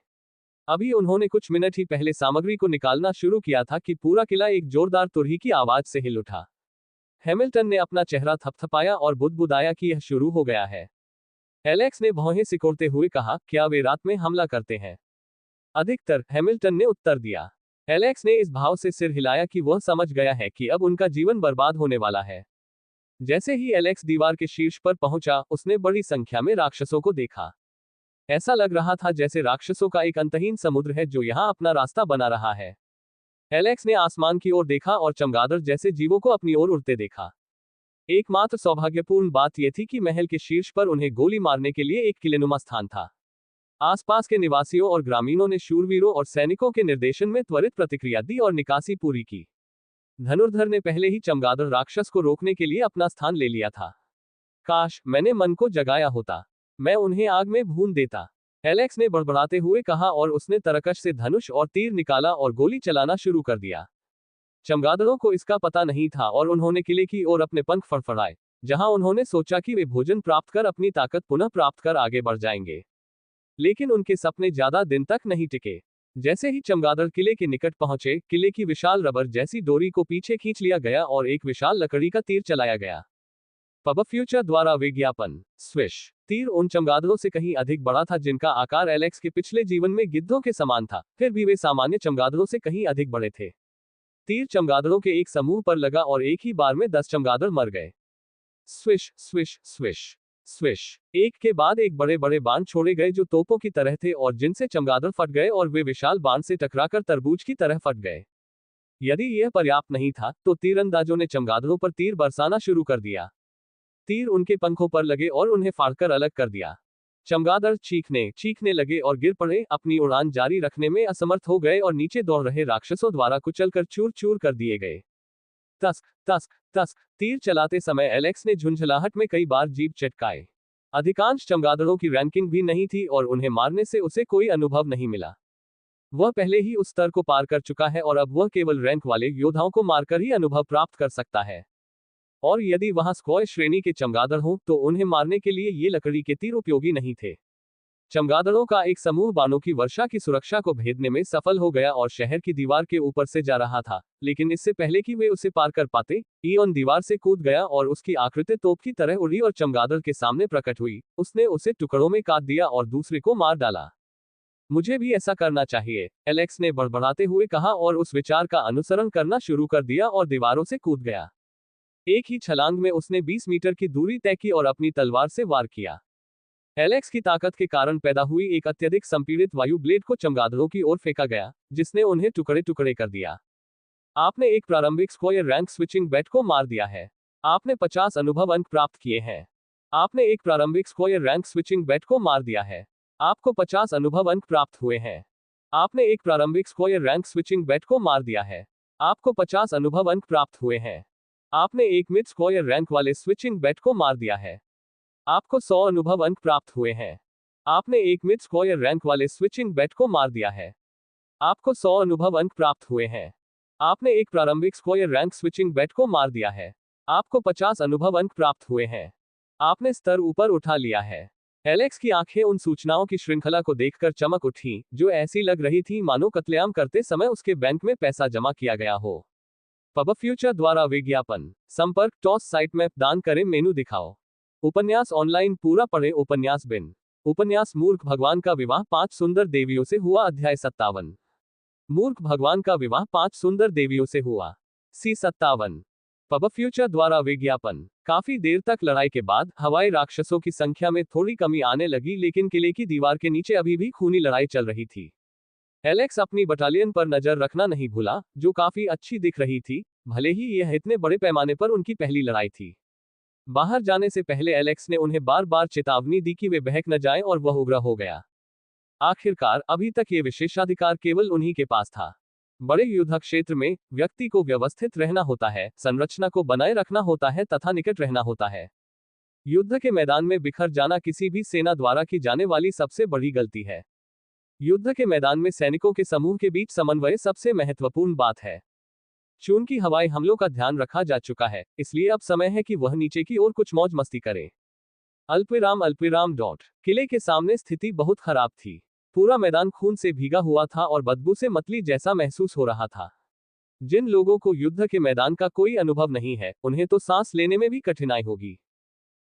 अभी उन्होंने कुछ मिनट ही पहले सामग्री को निकालना शुरू किया था कि पूरा किला एक जोरदार तुरही की आवाज से हिल उठा। हैमिल्टन ने अपना चेहरा थपथपाया और बुदबुदाया कि यह शुरू हो गया है। एलेक्स ने भौहें सिकोड़ते हुए कहा, क्या वे रात में हमला करते हैं? अधिकतर, हैमिल्टन ने उत्तर दिया। एलेक्स ने इस भाव से सिर हिलाया कि वह समझ गया है कि अब उनका जीवन बर्बाद होने वाला है। जैसे ही एलेक्स दीवार के शीर्ष पर पहुंचा, उसने बड़ी संख्या में राक्षसों को देखा। ऐसा लग रहा था जैसे राक्षसों का एक अंतहीन समुद्र है जो यहां अपना रास्ता बना रहा है। एलेक्स ने आसमान की ओर देखा और चमगादड़ जैसे जीवों को अपनी ओर उड़ते देखा। एकमात्र सौभाग्यपूर्ण बात यह थी कि महल के शीर्ष पर उन्हें गोली मारने के लिए एक किलेनुमा स्थान था। आसपास के निवासियों और ग्रामीणों ने शूरवीरों और सैनिकों के निर्देशन में त्वरित प्रतिक्रिया दी और निकासी पूरी की। धनुर्धर ने पहले ही चमगादड़ राक्षस को रोकने के लिए अपना स्थान ले लिया था। काश मैंने मन को जगाया होता, मैं उन्हें आग में भून देता, एलेक्स ने बड़बड़ाते हुए कहा और उसने तरकश से धनुष और तीर निकाला और गोली चलाना शुरू कर दिया। चमगादड़ों को इसका पता नहीं था और उन्होंने किले की ओर अपने पंख फड़फड़ाए, जहां उन्होंने सोचा कि वे भोजन प्राप्त कर अपनी ताकत पुनः प्राप्त कर आगे बढ़ जाएंगे। लेकिन उनके सपने ज्यादा दिन तक नहीं टिके। जैसे ही चमगादड़ किले के निकट पहुंचे, किले की विशाल रबर जैसी डोरी को पीछे खींच लिया गया और एक विशाल लकड़ी का तीर चलाया गया। पब फ्यूचर द्वारा विज्ञापन। स्विश। तीर उन चमगादड़ों से कहीं अधिक बड़ा था जिनका आकार एलेक्स के पिछले जीवन में गिद्धों के समान था, फिर भी वे सामान्य चमगादड़ों से कहीं अधिक बड़े थे। तीर चमगादड़ों के एक समूह पर लगा और एक ही बार में 10 चमगादड़ मर गए। Swish swish swish swish. एक के बाद एक बड़े बड़े बाण छोड़े गए जो तोपों की तरह थे और जिनसे चमगादड़ फट गए और वे विशाल बाण से टकराकर तरबूज की तरह फट गए। यदि यह पर्याप्त नहीं था तो तीरंदाजों ने चमगादड़ों पर तीर बरसाना शुरू कर दिया। तीर उनके पंखों पर लगे और उन्हें फाड़कर अलग कर दिया। चमगादड़ चीखने लगे और गिर पड़े, अपनी उड़ान जारी रखने में असमर्थ हो गए और नीचे दौड़ रहे राक्षसों द्वारा कुचलकर चूर चूर कर दिए गए। तस्क तस्क तस्क। तीर चलाते समय एलेक्स ने झुंझलाहट में कई बार जीभ चटकाए। अधिकांश चमगादड़ों की रैंकिंग भी नहीं थी और उन्हें मारने से उसे कोई अनुभव नहीं मिला। वह पहले ही उस स्तर को पार कर चुका है और अब वह केवल रैंक वाले योद्धाओं को मारकर ही अनुभव प्राप्त कर सकता है। और यदि वहां स्क्वॉश श्रेणी के चमगादड़ हों तो उन्हें मारने के लिए ये लकड़ी के तीर उपयोगी नहीं थे। चमगादड़ों का एक समूह बाणों की वर्षा की सुरक्षा को भेदने में सफल हो गया और शहर की दीवार के ऊपर से जा रहा था, लेकिन इससे पहले कि वे उसे पार कर पाते, ईओन दीवार से कूद गया और उसकी आकृति तोप की तरह उड़ी और चमगादड़ के सामने प्रकट हुई। उसने उसे टुकड़ों में काट दिया और दूसरे को मार डाला। मुझे भी ऐसा करना चाहिए, एलेक्स ने बड़बड़ाते हुए कहा और उस विचार का अनुसरण करना शुरू कर दिया और दीवारों से कूद गया। एक ही छलांग में उसने 20 मीटर की दूरी तय की और अपनी तलवार से वार किया। एलेक्स की ताकत के कारण पैदा हुई एक अत्यधिक संपीड़ित वायु ब्लेड को चमगादड़ों की ओर फेंका गया, जिसने उन्हें टुकड़े टुकड़े कर दिया। आपने एक प्रारंभिक स्क्वायर रैंक स्विचिंग बैट को मार दिया है। आपने 50 अनुभव अंक प्राप्त किए हैं। आपने एक प्रारंभिक स्क्वायर रैंक स्विचिंग बैट को मार दिया है। आपको 50 अनुभव अंक प्राप्त हुए हैं। आपने एक प्रारंभिक स्क्वायर रैंक स्विचिंग बैट को मार दिया है। आपको 50 अनुभव अंक प्राप्त हुए हैं। आपने एक मिड स्क्वायर रैंक वाले स्विचिंग बैट को मार दिया है। आपको 100 अनुभव अंक प्राप्त हुए हैं। आपने एक मिड स्क्वायर रैंक वाले स्विचिंग बैट को मार दिया है। आपको 100 अनुभव अंक प्राप्त हुए हैं। आपने एक प्रारंभिक स्क्वायर रैंक स्विचिंग बैट को मार दिया है। आपको 50 अनुभव अंक प्राप्त हुए हैं। आपने स्तर ऊपर उठा लिया है। एलेक्स की आंखें उन सूचनाओं की श्रृंखला को देखकर चमक उठी, जो ऐसी लग रही थी मानो कत्लेआम करते समय उसके बैंक में पैसा जमा किया गया हो। पब फ्यूचर द्वारा विज्ञापन। संपर्क टॉस साइट मैप दान करें मेनू दिखाओ। उपन्यास ऑनलाइन पूरा पढ़े। उपन्यास बिन। उपन्यास मूर्ख भगवान का विवाह 5 सुंदर देवियों से हुआ। अध्याय 57। मूर्ख भगवान का विवाह 5 सुंदर देवियों से हुआ। सी 57। पब फ्यूचर द्वारा विज्ञापन। काफी देर तक लड़ाई के बाद हवाई राक्षसों की संख्या में थोड़ी कमी आने लगी, लेकिन किले की दीवार के नीचे अभी भी खूनी लड़ाई चल रही थी। एलेक्स अपनी बटालियन पर नजर रखना नहीं भूला, जो काफी अच्छी दिख रही थी, भले ही यह इतने बड़े पैमाने पर उनकी पहली लड़ाई थी। बाहर जाने से पहले एलेक्स ने उन्हें बार बार चेतावनी दी कि वे बहक न जाएं, और वह उग्र हो गया। आखिरकार अभी तक ये विशेषाधिकार केवल उन्हीं के पास था। बड़े युद्ध क्षेत्र में व्यक्ति को व्यवस्थित रहना होता है, संरचना को बनाए रखना होता है तथा निकट रहना होता है। युद्ध के मैदान में बिखर जाना किसी भी सेना द्वारा की जाने वाली सबसे बड़ी गलती है। युद्ध के मैदान में सैनिकों के समूह के बीच समन्वय सबसे महत्वपूर्ण बात है। चूंकि हवाई हमलों का ध्यान रखा जा चुका है, इसलिए अब समय है कि वह नीचे की ओर कुछ मौज मस्ती करे। अल्पविराम डॉट। किले के सामने स्थिति बहुत खराब थी। पूरा मैदान खून से भीगा हुआ था और बदबू से मतली जैसा महसूस हो रहा था। जिन लोगों को युद्ध के मैदान का कोई अनुभव नहीं है, उन्हें तो सांस लेने में भी कठिनाई होगी।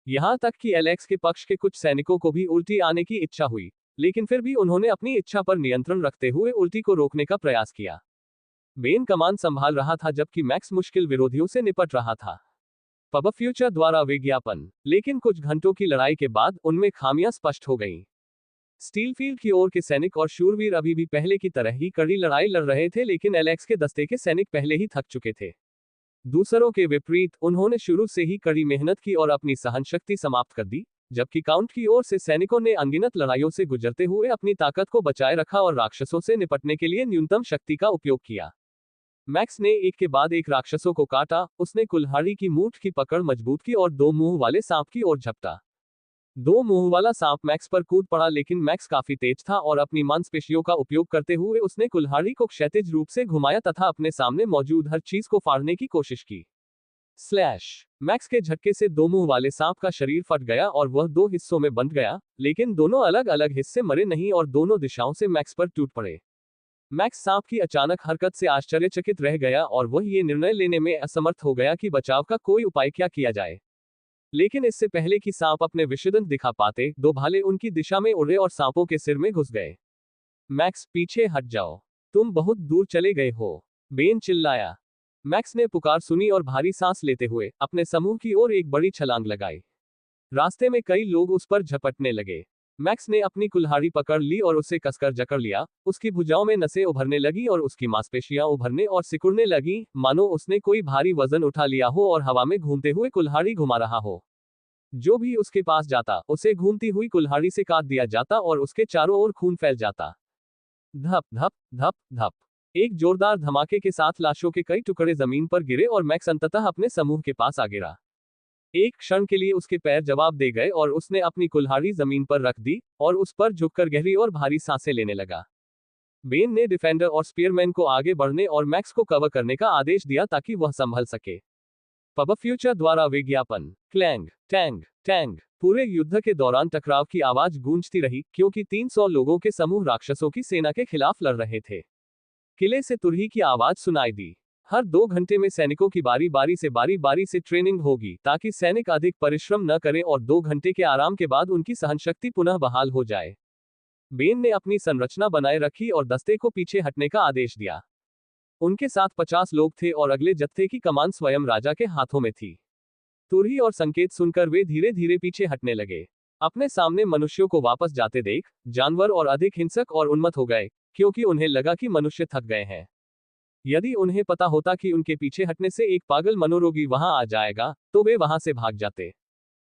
यहां तक कि एलेक्स के पक्ष के कुछ सैनिकों को भी उल्टी आने की इच्छा हुई, लेकिन फिर भी उन्होंने अपनी इच्छा पर नियंत्रण रखते हुए उल्टी को रोकने का प्रयास किया। बेन कमान संभाल रहा था, जबकि मैक्स मुश्किल विरोधियों से निपट रहा था। पब फ्यूचर द्वारा विज्ञापन। लेकिन कुछ घंटों की लड़ाई के बाद उनमें खामियां स्पष्ट हो गईं। स्टीलफील्ड की ओर के सैनिक और शूरवीर अभी भी पहले की तरह ही कड़ी लड़ाई लड़ रहे थे, लेकिन एलेक्स के दस्ते के सैनिक पहले ही थक चुके थे। दूसरों के विपरीत उन्होंने शुरू से ही कड़ी मेहनत की और अपनी सहनशक्ति समाप्त कर दी, जबकि काउंट की ओर से सैनिकों ने अनगिनत लड़ाइयों से गुजरते हुए अपनी ताकत को बचाए रखा और राक्षसों से निपटने के लिए न्यूनतम शक्ति का उपयोग किया। मैक्स ने एक के बाद एक राक्षसों को काटा। उसने कुल्हाड़ी की मूठ की पकड़ मजबूत की और 2 मुंह वाले सांप की ओर झपटा। 2 मुंह वाला सांप मैक्स पर कूद पड़ा, लेकिन मैक्स काफी तेज था और अपनी मांसपेशियों का उपयोग करते हुए उसने कुल्हाड़ी को क्षैतिज रूप से घुमाया तथा अपने सामने मौजूद हर चीज को फाड़ने की कोशिश की। स्लैश। मैक्स के झटके से 2 मुंह वाले सांप का शरीर फट गया और वह 2 हिस्सों में बंट गया, लेकिन दोनों अलग अलग हिस्से मरे नहीं और दोनों दिशाओं से मैक्स पर टूट पड़े। मैक्स सांप की अचानक हरकत से आश्चर्यचकित रह गया और वह ये निर्णय लेने में असमर्थ हो गया कि बचाव का कोई उपाय क्या किया जाए। लेकिन इससे पहले कि सांप अपने विषदंत दिखा पाते, 2 भाले उनकी दिशा में उड़े और सांपों के सिर में घुस गए। मैक्स, पीछे हट जाओ, तुम बहुत दूर चले गए हो, बेन चिल्लाया। मैक्स ने पुकार सुनी और भारी सांस लेते हुए अपने समूह की ओर एक बड़ी छलांग लगाई। रास्ते में कई लोग उस पर झपटने लगे। मैक्स ने अपनी कुल्हाड़ी पकड़ ली और उसे कसकर जकड़ लिया। उसकी भुजाओं में नसें उभरने लगी और उसकी मांसपेशियां उभरने और सिकुड़ने लगी, मानो उसने कोई भारी वजन उठा लिया हो और हवा में घूमते हुए कुल्हाड़ी घुमा रहा हो। जो भी उसके पास जाता, उसे घूमती हुई कुल्हाड़ी से काट दिया जाता और उसके चारों ओर खून फैल जाता। धप धप धप धप। एक जोरदार धमाके के साथ लाशों के कई टुकड़े जमीन पर गिरे और मैक्स अंततः अपने समूह के पास आ गिरा। एक क्षण के लिए उसके पैर जवाब दे गए और उसने अपनी कुल्हाड़ी जमीन पर रख दी और उस पर झुककर गहरी और भारी सांसें लेने लगा। बेन ने डिफेंडर और स्पीयरमैन को आगे बढ़ने और मैक्स को कवर करने का आदेश दिया ताकि वह संभल सके। पब फ्यूचर द्वारा विज्ञापन। Clang Tang Tang. पूरे युद्ध के दौरान टकराव की आवाज गूंजती रही, क्योंकि 300 लोगों के समूह राक्षसों की सेना के खिलाफ लड़ रहे थे। किले से तुरही की आवाज सुनाई दी। हर 2 घंटे में सैनिकों की बारी बारी से ट्रेनिंग होगी, ताकि सैनिक अधिक परिश्रम न करें और 2 घंटे के आराम के बाद उनकी सहनशक्ति पुनः बहाल हो जाए। बेन ने अपनी संरचना बनाए रखी और दस्ते को पीछे हटने का आदेश दिया। उनके साथ 50 लोग थे और अगले जत्थे की कमान स्वयं राजा के हाथों में थी। तुरही और संकेत सुनकर वे धीरे धीरे पीछे हटने लगे। अपने सामने मनुष्यों को वापस जाते देख जानवर और अधिक हिंसक और उन्मत्त हो गए, क्योंकि उन्हें लगा कि मनुष्य थक गए हैं। यदि उन्हें पता होता कि उनके पीछे हटने से एक पागल मनोरोगी वहां आ जाएगा, तो वे वहां से भाग जाते।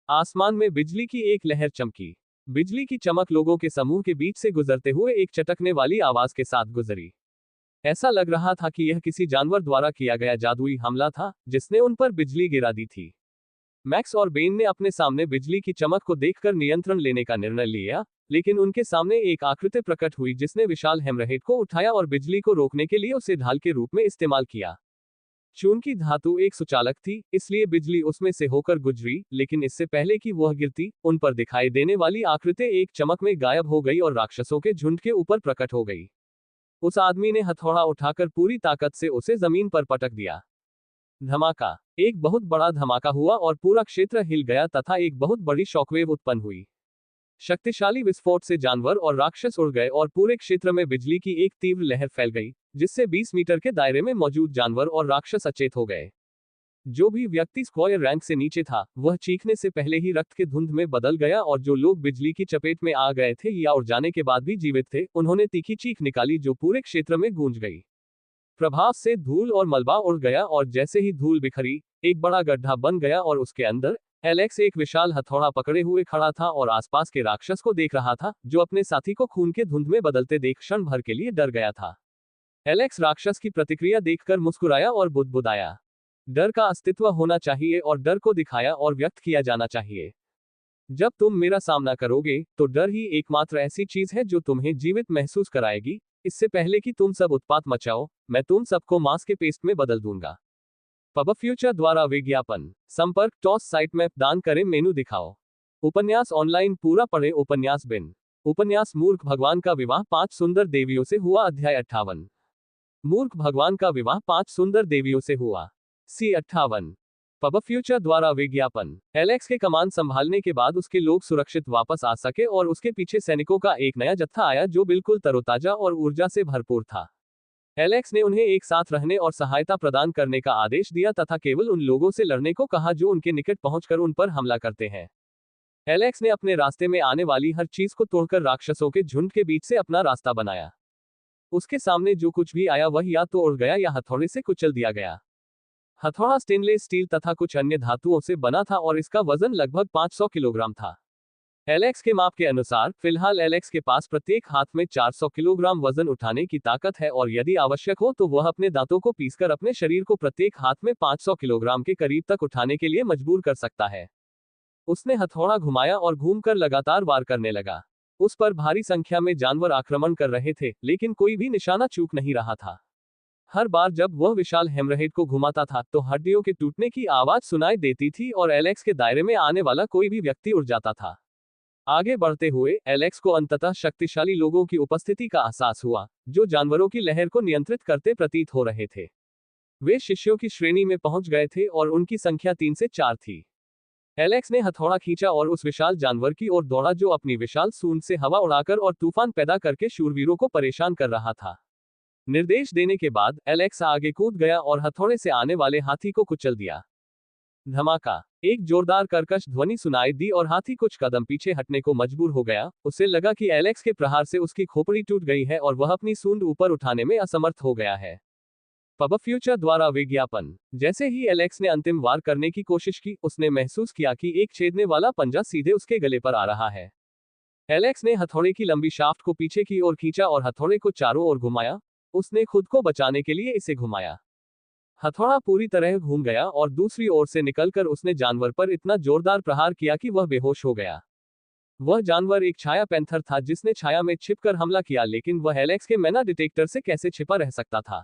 आसमान में बिजली की एक लहर चमकी। बिजली की चमक लोगों के समूह के बीच से गुजरते हुए एक चटकने वाली आवाज के साथ गुजरी। ऐसा लग रहा था कि यह किसी जानवर द्वारा किया गया जादुई हमला था, जिसने उन पर बिजली गिरा दी थी। मैक्स और बेन ने अपने सामने बिजली की चमक को देखकर नियंत्रण लेने का निर्णय लिया, लेकिन उनके सामने एक आकृति प्रकट हुई जिसने विशाल हैमरहेड को उठाया और बिजली को रोकने के लिए उसे ढाल के रूप में इस्तेमाल किया। चून की धातु एक सुचालक थी, इसलिए बिजली उसमें से होकर गुजरी, लेकिन इससे पहले कि वह गिरती, उन पर दिखाई देने वाली आकृति एक चमक में गायब हो गई और राक्षसों के झुंड के ऊपर प्रकट हो गई। उस आदमी ने हथौड़ा उठाकर पूरी ताकत से उसे जमीन पर पटक दिया। धमाका। एक बहुत बड़ा धमाका हुआ और पूरा क्षेत्र हिल गया तथा एक बहुत बड़ी शॉकवेव उत्पन्न हुई। शक्तिशाली विस्फोट से जानवर और राक्षस उड़ गए और पूरे क्षेत्र में बिजली की एक तीव्र लहर फैल गई, जिससे 20 मीटर के दायरे में मौजूद जानवर और राक्षस अचेत हो गए। जो भी व्यक्ति स्क्वायर रैंक से नीचे था, वह चीखने से पहले ही रक्त के धुंध में बदल गया और जो लोग बिजली की चपेट में आ गए थे या उड़ जाने के बाद भी जीवित थे, उन्होंने तीखी चीख निकाली जो पूरे क्षेत्र में गूंज गई। प्रभाव से धूल और मलबा उड़ गया और जैसे ही धूल बिखरी, एक बड़ा गड्ढा बन गया और उसके अंदर एलेक्स एक विशाल हथौड़ा पकड़े हुए खड़ा था और आसपास के राक्षस को देख रहा था, जो अपने साथी को खून के धुंध में बदलते देख क्षण भर के लिए डर गया था। एलेक्स राक्षस की प्रतिक्रिया देखकर मुस्कुराया और बुदबुदाया। डर का अस्तित्व होना चाहिए और डर को दिखाया और व्यक्त किया जाना चाहिए। जब तुम मेरा सामना करोगे, तो डर ही एकमात्र ऐसी चीज है जो तुम्हें जीवित महसूस कराएगी। इससे पहले कि तुम सब उत्पात मचाओ, मैं तुम सबको मांस के पेस्ट में बदल दूंगा। पब फ्यूचर द्वारा विज्ञापन। संपर्क टॉस साइट मैप दान करें मेनू दिखाओ। उपन्यास ऑनलाइन पूरा पढ़े। उपन्यास बिन। उपन्यास मूर्ख भगवान का विवाह 5 सुंदर देवियों से हुआ। अध्याय 58। मूर्ख भगवान का विवाह 5 सुंदर देवियों से हुआ। सी 58। पब फ्यूचर द्वारा विज्ञापन। एलेक्स के कमान संभालने के बाद उसके लोग सुरक्षित वापस आ सके और उसके पीछे सैनिकों का एक नया जत्था आया जो बिल्कुल तरोताजा और ऊर्जा से भरपूर था। एलेक्स ने उन्हें एक साथ रहने और सहायता प्रदान करने का आदेश दिया तथा केवल उन लोगों से लड़ने को कहा जो उनके निकट पहुंचकर उन पर हमला करते हैं। एलेक्स ने अपने रास्ते में आने वाली हर चीज को तोड़कर राक्षसों के झुंड के बीच से अपना रास्ता बनाया। उसके सामने जो कुछ भी आया वह या तो उड़ गया या हथौड़े से कुचल दिया गया। हथौड़ा स्टेनलेस स्टील तथा कुछ अन्य धातुओं से बना था और इसका वजन लगभग 500 किलोग्राम था। एलेक्स के माप के अनुसार फिलहाल एलेक्स के पास प्रत्येक हाथ में 400 किलोग्राम वजन उठाने की ताकत है और यदि आवश्यक हो तो वह अपने दांतों को पीसकर अपने शरीर को प्रत्येक हाथ में 500 किलोग्राम के करीब तक उठाने के लिए मजबूर कर सकता है। उसने हथौड़ा घुमाया और घूमकर लगातार वार करने लगा। उस पर भारी संख्या में जानवर आक्रमण कर रहे थे, लेकिन कोई भी निशाना चूक नहीं रहा था। हर बार जब वह विशाल हैमरहेड को घुमाता था तो हड्डियों के टूटने की आवाज सुनाई देती थी और एलेक्स के दायरे में आने वाला कोई भी व्यक्ति उड़ जाता था। आगे बढ़ते हुए एलेक्स को अंततः शक्तिशाली लोगों की उपस्थिति का एहसास हुआ, जो जानवरों की लहर को नियंत्रित करते प्रतीत हो रहे थे। वे शिष्यों की श्रेणी में पहुंच गए थे और उनकी संख्या 3 से 4 थी। एलेक्स ने हथौड़ा खींचा और उस विशाल जानवर की ओर दौड़ा जो अपनी विशाल सूंड से हवा उड़ाकर और तूफान पैदा करके शूरवीरों को परेशान कर रहा था। निर्देश देने के बाद एलेक्स आगे कूद गया और हथौड़े से आने वाले हाथी को कुचल दिया। धमाका। एक जोरदार कर्कश ध्वनि सुनाई दी और हाथी कुछ कदम पीछे हटने को मजबूर हो गया। उसे लगा कि एलेक्स के प्रहार से उसकी खोपड़ी टूट गई है और वह अपनी सूंड ऊपर उठाने में असमर्थ हो गया है। पब फ्यूचर द्वारा विज्ञापन। जैसे ही एलेक्स ने अंतिम वार करने की कोशिश की, उसने महसूस किया कि एक छेदने वाला पंजा सीधे उसके गले पर आ रहा है। एलेक्स ने हथौड़े की लंबी शाफ्ट को पीछे की ओर खींचा और हथौड़े को चारों ओर घुमाया। उसने खुद को बचाने के लिए इसे घुमाया। हथौड़ा पूरी तरह घूम गया और दूसरी ओर से निकलकर उसने जानवर पर इतना जोरदार प्रहार किया कि वह बेहोश हो गया। वह जानवर एक छाया पैंथर था जिसने छाया में छिपकर हमला किया, लेकिन वह एलेक्स के मैना डिटेक्टर से कैसे छिपा रह सकता था।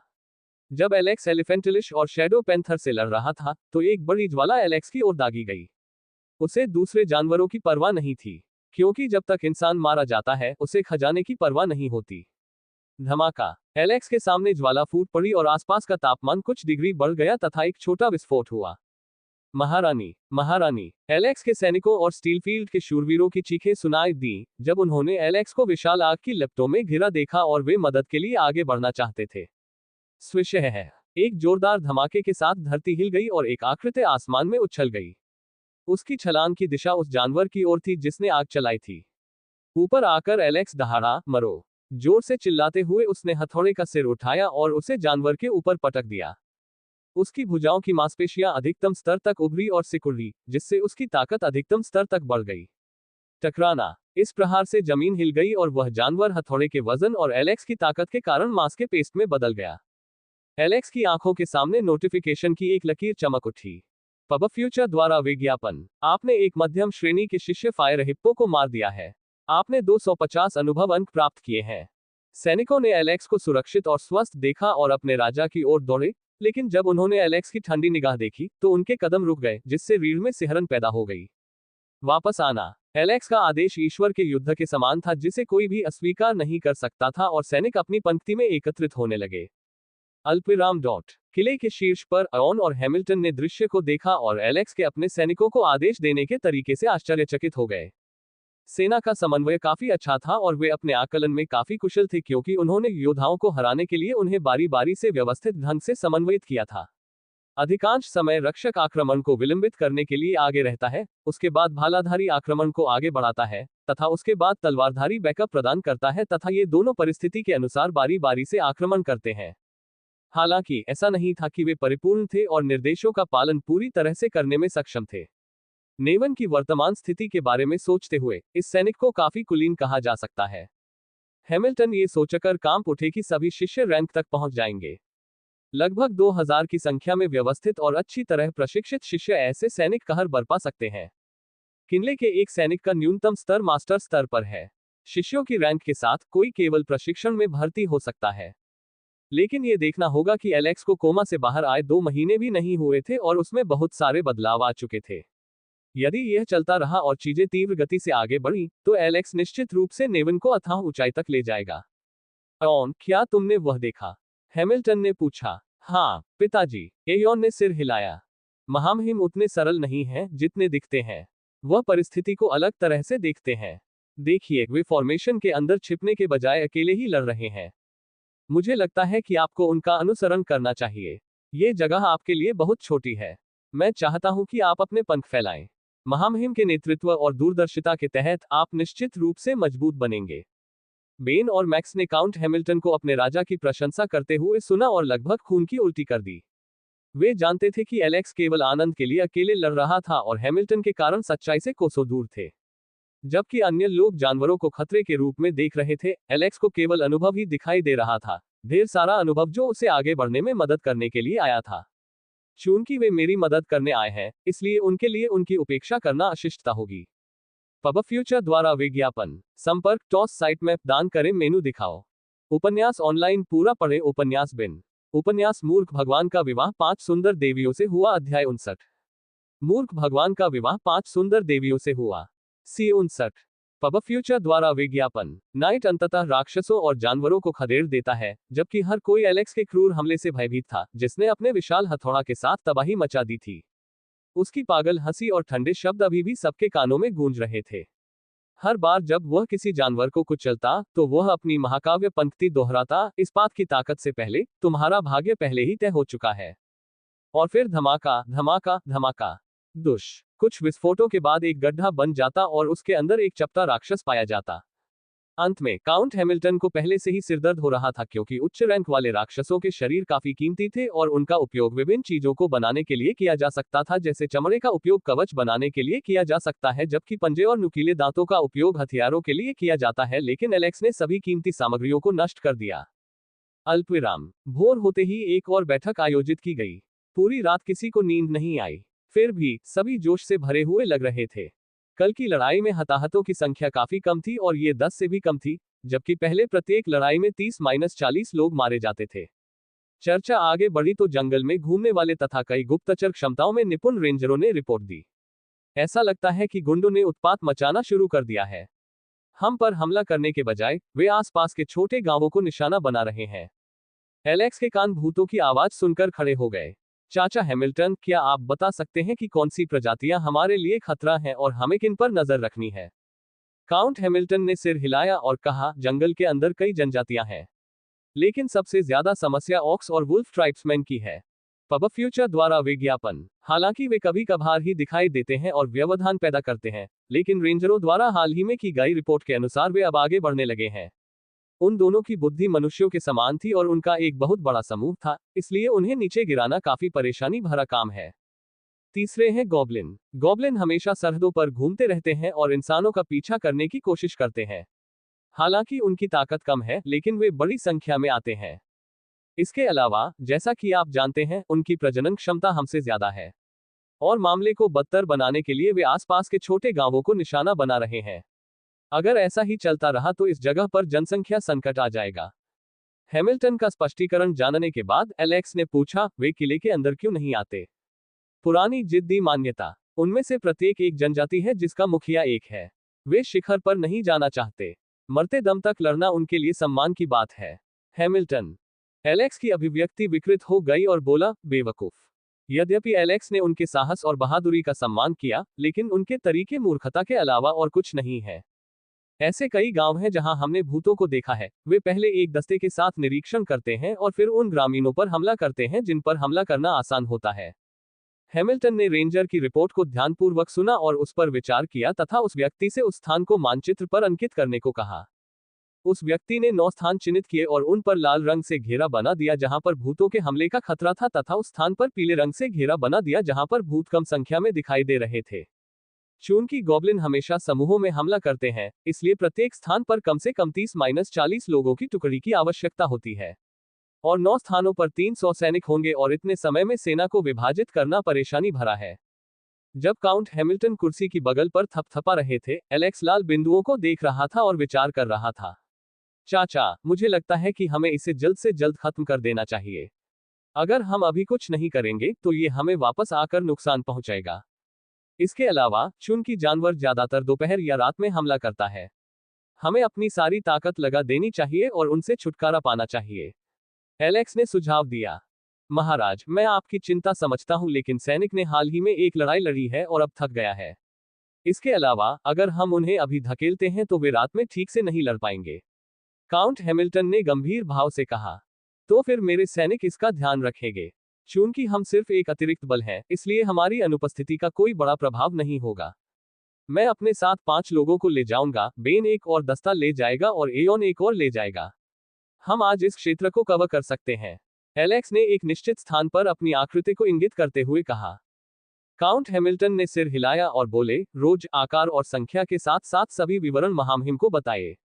जब एलेक्स एलिफेंटलिश और शैडो पैंथर से लड़ रहा था तो एक बड़ी ज्वाला एलेक्स की ओर दागी गई। उसे दूसरे जानवरों की परवाह नहीं थी, क्योंकि जब तक इंसान मारा जाता है उसे खजाने की परवाह नहीं होती। धमाका। एलेक्स के सामने ज्वाला फूट पड़ी और आसपास का तापमान कुछ डिग्री बढ़ गया तथा एक छोटा विस्फोट हुआ। महारानी, महारानी। एलेक्स के सैनिकों और स्टीलफील्ड के शूरवीरों की चीखें सुनाई दी जब उन्होंने एलेक्स को विशाल आग की लपटों में घिरा देखा और वे मदद के लिए आगे बढ़ना चाहते थे। स्विशह है। एक जोरदार धमाके के साथ धरती हिल गई और एक आकृति आसमान में उछल गई। उसकी छलांग की दिशा उस जानवर की ओर थी जिसने आग चलाई थी। ऊपर आकर एलेक्स दहाड़ा, मरो। जोर से चिल्लाते हुए उसने हथौड़े का सिर उठाया और उसे जानवर के ऊपर पटक दिया। उसकी भुजाओं की मांसपेशियां अधिकतम स्तर तक उभरी और सिकुड़ी, जिससे उसकी ताकत अधिकतम स्तर तक बढ़ गई। टकराना। इस प्रहार से जमीन हिल गई और वह जानवर हथौड़े के वजन और एलेक्स की ताकत के कारण मांस के पेस्ट में बदल गया। एलेक्स की आंखों के सामने नोटिफिकेशन की एक लकीर चमक उठी। पब फ्यूचर द्वारा विज्ञापन। आपने एक मध्यम श्रेणी के शिष्य फायर हिप्पो को मार दिया है। आपने 250 अनुभव अंक प्राप्त किए हैं। सैनिकों ने एलेक्स को सुरक्षित और स्वस्थ देखा और अपने राजा की ओर दौड़े, लेकिन जब उन्होंने एलेक्स की ठंडी निगाह देखी तो उनके कदम रुक गए, जिससे रीढ़ में सिहरन पैदा हो गई। वापस आना। एलेक्स का आदेश ईश्वर के युद्ध के समान था जिसे कोई भी अस्वीकार नहीं कर सकता था और सैनिक अपनी पंक्ति में एकत्रित होने लगे। अल्पविराम डॉट। किले के शीर्ष पर अयॉन और हैमिल्टन ने दृश्य को देखा और एलेक्स के अपने सैनिकों को आदेश देने के तरीके से आश्चर्यचकित हो गए। सेना का समन्वय काफी अच्छा था और वे अपने आकलन में काफी कुशल थे क्योंकि उन्होंने योद्धाओं को हराने के लिए उन्हें बारी बारी से व्यवस्थित ढंग से समन्वित किया था। अधिकांश समय रक्षक आक्रमण को विलंबित करने के लिए आगे रहता है, उसके बाद भालाधारी आक्रमण को आगे बढ़ाता है तथा उसके बाद तलवारधारी बैकअप प्रदान करता है तथा ये दोनों परिस्थिति के अनुसार बारी बारी से आक्रमण करते हैं। हालांकि ऐसा नहीं था कि वे परिपूर्ण थे और निर्देशों का पालन पूरी तरह से करने में सक्षम थे। नेवन की वर्तमान स्थिति के बारे में सोचते हुए इस सैनिक को काफी कुलीन कहा जा सकता है। हैमिल्टन ये सोचकर कांप उठे कि सभी शिष्य रैंक तक पहुंच जाएंगे। लगभग 2000 की संख्या में व्यवस्थित और अच्छी तरह प्रशिक्षित शिष्य ऐसे सैनिक कहर बरपा सकते हैं। किले के एक सैनिक का न्यूनतम स्तर मास्टर स्तर पर है। शिष्यों की रैंक के साथ कोई केवल प्रशिक्षण में भर्ती हो सकता है। लेकिन ये देखना होगा कि एलेक्स को कोमा से बाहर आए 2 महीने भी नहीं हुए थे और उसमें बहुत सारे बदलाव आ चुके थे। यदि यह चलता रहा और चीजें तीव्र गति से आगे बढ़ी तो एलेक्स निश्चित रूप से नेवन को अथाह ऊंचाई तक ले जाएगा। एयॉन, क्या तुमने वह देखा? हैमिल्टन ने पूछा। हाँ, पिताजी, एयॉन ने सिर हिलाया। महामहिम उतने सरल नहीं हैं जितने दिखते हैं। वह परिस्थिति को अलग तरह से देखते हैं। देखिए, वे फॉर्मेशन के अंदर छिपने के बजाय अकेले ही लड़ रहे हैं। मुझे लगता है कि आपको उनका अनुसरण करना चाहिए। ये जगह आपके लिए बहुत छोटी है। मैं चाहता हूं कि आप अपने पंख फैलाएं। महामहिम के नेतृत्व और दूरदर्शिता के तहत आप निश्चित रूप से मजबूत बनेंगे। बेन और मैक्स ने काउंट हैमिल्टन को अपने राजा की प्रशंसा करते हुए सुना और लगभग खून की उल्टी कर दी। वे जानते थे कि एलेक्स केवल आनंद के लिए अकेले लड़ रहा था और हैमिल्टन के कारण सच्चाई से कोसों दूर थे। जबकि अन्य लोग जानवरों को खतरे के रूप में देख रहे थे, एलेक्स को केवल अनुभव ही दिखाई दे रहा था, ढेर सारा अनुभव जो उसे आगे बढ़ने में मदद करने के लिए आया था। चूंकि वे मेरी मदद करने आए हैं, इसलिए उनके लिए उनकी उपेक्षा करना अशिष्टता होगी। पब फ्यूचर द्वारा विज्ञापन। संपर्क टॉस साइट मैप दान करें मेनू दिखाओ। उपन्यास ऑनलाइन पूरा पढ़े उपन्यास बिन। उपन्यास मूर्ख भगवान का विवाह 5 सुंदर देवियों से हुआ अध्याय 59। मूर्ख भगवान का विवाह 5 सुंदर देवियों से हुआ। सी 59। पब फ्यूचर द्वारा विज्ञापन। नाइट अंततः राक्षसों और जानवरों को खदेड़ देता है, जबकि हर कोई एलेक्स के क्रूर हमले से भयभीत था, जिसने अपने विशाल हथौड़ा के साथ तबाही मचा दी थी। उसकी पागल हंसी और ठंडे शब्द अभी भी सबके कानों में गूंज रहे थे। हर बार जब वह किसी जानवर को कुचलता, तो वह अपनी महाकाव्य पंक्ति दोहराता, इस्पात की ताकत से पहले, तुम्हारा भाग्य पहले ही तय हो चुका है। और फिर धमाका, धमाका, धमाका। दुश। कुछ विस्फोटों के बाद एक गड्ढा बन जाता और उसके अंदर एक चपटा राक्षस पाया जाता। अंत में काउंट हैमिल्टन को पहले से ही सिरदर्द हो रहा था क्योंकि उच्च रैंक वाले राक्षसों के शरीर काफी कीमती थे और उनका उपयोग विभिन्न चीजों को बनाने के लिए किया जा सकता था, जैसे चमड़े का उपयोग कवच बनाने के लिए किया जा सकता है, जबकि पंजे और नुकीले दांतों का उपयोग हथियारों के लिए किया जाता है। लेकिन एलेक्स ने सभी कीमती सामग्रियों को नष्ट कर दिया। अल्पविराम। भोर होते ही एक और बैठक आयोजित की गई। पूरी रात किसी को नींद नहीं आई। फिर भी सभी जोश से भरे हुए लग रहे थे। कल की लड़ाई में हताहतों की संख्या काफी कम थी और ये 10 से भी कम थी, जबकि पहले प्रत्येक लड़ाई में 30-40 लोग मारे जाते थे। चर्चा आगे बढ़ी तो जंगल में घूमने वाले तथा कई गुप्तचर क्षमताओं में निपुण रेंजरों ने रिपोर्ट दी। ऐसा लगता है कि गुंडों ने उत्पात मचाना शुरू कर दिया है। हम पर हमला करने के बजाय वे आसपास के छोटे गांवों को निशाना बना रहे हैं। एलेक्स के कान भूतों की आवाज सुनकर खड़े हो गए। चाचा हैमिल्टन, क्या आप बता सकते हैं कि कौन सी प्रजातियां हमारे लिए खतरा हैं और हमें किन पर नजर रखनी है? काउंट हैमिल्टन ने सिर हिलाया और कहा, जंगल के अंदर कई जनजातियां हैं, लेकिन सबसे ज्यादा समस्या ऑक्स और वुल्फ ट्राइब्समैन की है। पब फ्यूचर द्वारा विज्ञापन। हालांकि वे कभी कभार ही दिखाई देते हैं और व्यवधान पैदा करते हैं, लेकिन रेंजरों द्वारा हाल ही में की गई रिपोर्ट के अनुसार वे अब आगे बढ़ने लगे हैं। उन दोनों की बुद्धि मनुष्यों के समान थी और उनका एक बहुत बड़ा समूह था, इसलिए उन्हें नीचे गिराना काफी परेशानी भरा काम है। तीसरे हैं गॉब्लिन। गॉब्लिन हमेशा सरहदों पर घूमते रहते हैं और इंसानों का पीछा करने की कोशिश करते हैं। हालांकि उनकी ताकत कम है, लेकिन वे बड़ी संख्या में आते हैं। इसके अलावा, जैसा कि आप जानते हैं, उनकी प्रजनन क्षमता हमसे ज्यादा है और मामले को बदतर बनाने के लिए वे आसपास के छोटे गांवों को निशाना बना रहे हैं। अगर ऐसा ही चलता रहा तो इस जगह पर जनसंख्या संकट आ जाएगा। हैमिल्टन का स्पष्टीकरण जानने के बाद एलेक्स ने पूछा, वे किले के अंदर क्यों नहीं आते? पुरानी जिद्दी मान्यता। उनमें से प्रत्येक एक जनजाति है जिसका मुखिया एक है। वे शिखर पर नहीं जाना चाहते। मरते दम तक लड़ना उनके लिए सम्मान की बात है। हैमिल्टन। एलेक्स की अभिव्यक्ति विकृत हो गई और बोला, बेवकूफ। यद्यपि एलेक्स ने उनके साहस और बहादुरी का सम्मान किया, लेकिन उनके तरीके मूर्खता के अलावा और कुछ नहीं है। ऐसे कई गांव हैं जहां हमने भूतों को देखा है। वे पहले एक दस्ते के साथ निरीक्षण करते हैं और फिर उन ग्रामीणों पर हमला करते हैं जिन पर हमला करना आसान होता है। हैमिल्टन ने रेंजर की रिपोर्ट को ध्यानपूर्वक सुना और उस पर विचार किया तथा उस व्यक्ति से उस स्थान को मानचित्र पर अंकित करने को कहा। उस व्यक्ति ने 9 स्थान चिन्हित किए और उन पर लाल रंग से घेरा बना दिया जहां पर भूतों के हमले का खतरा था तथा उस स्थान पर पीले रंग से घेरा बना दिया जहां पर भूत कम संख्या में दिखाई दे रहे थे। चूंकि गॉब्लिन हमेशा समूहों में हमला करते हैं, इसलिए प्रत्येक स्थान पर कम से कम 30-40 लोगों की टुकड़ी की आवश्यकता होती है और 9 स्थानों पर 300 सैनिक होंगे और इतने समय में सेना को विभाजित करना परेशानी भरा है। जब काउंट हैमिल्टन कुर्सी की बगल पर थपथपा रहे थे, एलेक्स लाल बिंदुओं को देख रहा था और विचार कर रहा था। चाचा, मुझे लगता है कि हमें इसे जल्द से जल्द खत्म कर देना चाहिए। अगर हम अभी कुछ नहीं करेंगे तो ये हमें वापस आकर नुकसान पहुंचाएगा। इसके अलावा, चूंकि जानवर ज्यादातर दोपहर या रात में हमला करता है, हमें अपनी सारी ताकत लगा देनी चाहिए और उनसे छुटकारा पाना चाहिए। एलेक्स ने सुझाव दिया। महाराज, मैं आपकी चिंता समझता हूं, लेकिन सैनिक ने हाल ही में एक लड़ाई लड़ी है और अब थक गया है। इसके अलावा, अगर हम उन्हें अभी धकेलते हैं तो वे रात में ठीक से नहीं लड़ पाएंगे। काउंट हैमिल्टन ने गंभीर भाव से कहा। तो फिर मेरे सैनिक इसका ध्यान रखेंगे। चूंकि हम सिर्फ एक अतिरिक्त बल हैं, इसलिए हमारी अनुपस्थिति का कोई बड़ा प्रभाव नहीं होगा। मैं अपने साथ 5 लोगों को ले जाऊंगा, बेन एक और दस्ता ले जाएगा और एयोन एक और ले जाएगा। हम आज इस क्षेत्र को कवर कर सकते हैं। एलेक्स ने एक निश्चित स्थान पर अपनी आकृति को इंगित करते हुए कहा। काउंट हैमिल्टन ने सिर हिलाया और बोले, रोज, आकार और संख्या के साथ साथ सभी विवरण महामहिम को बताए।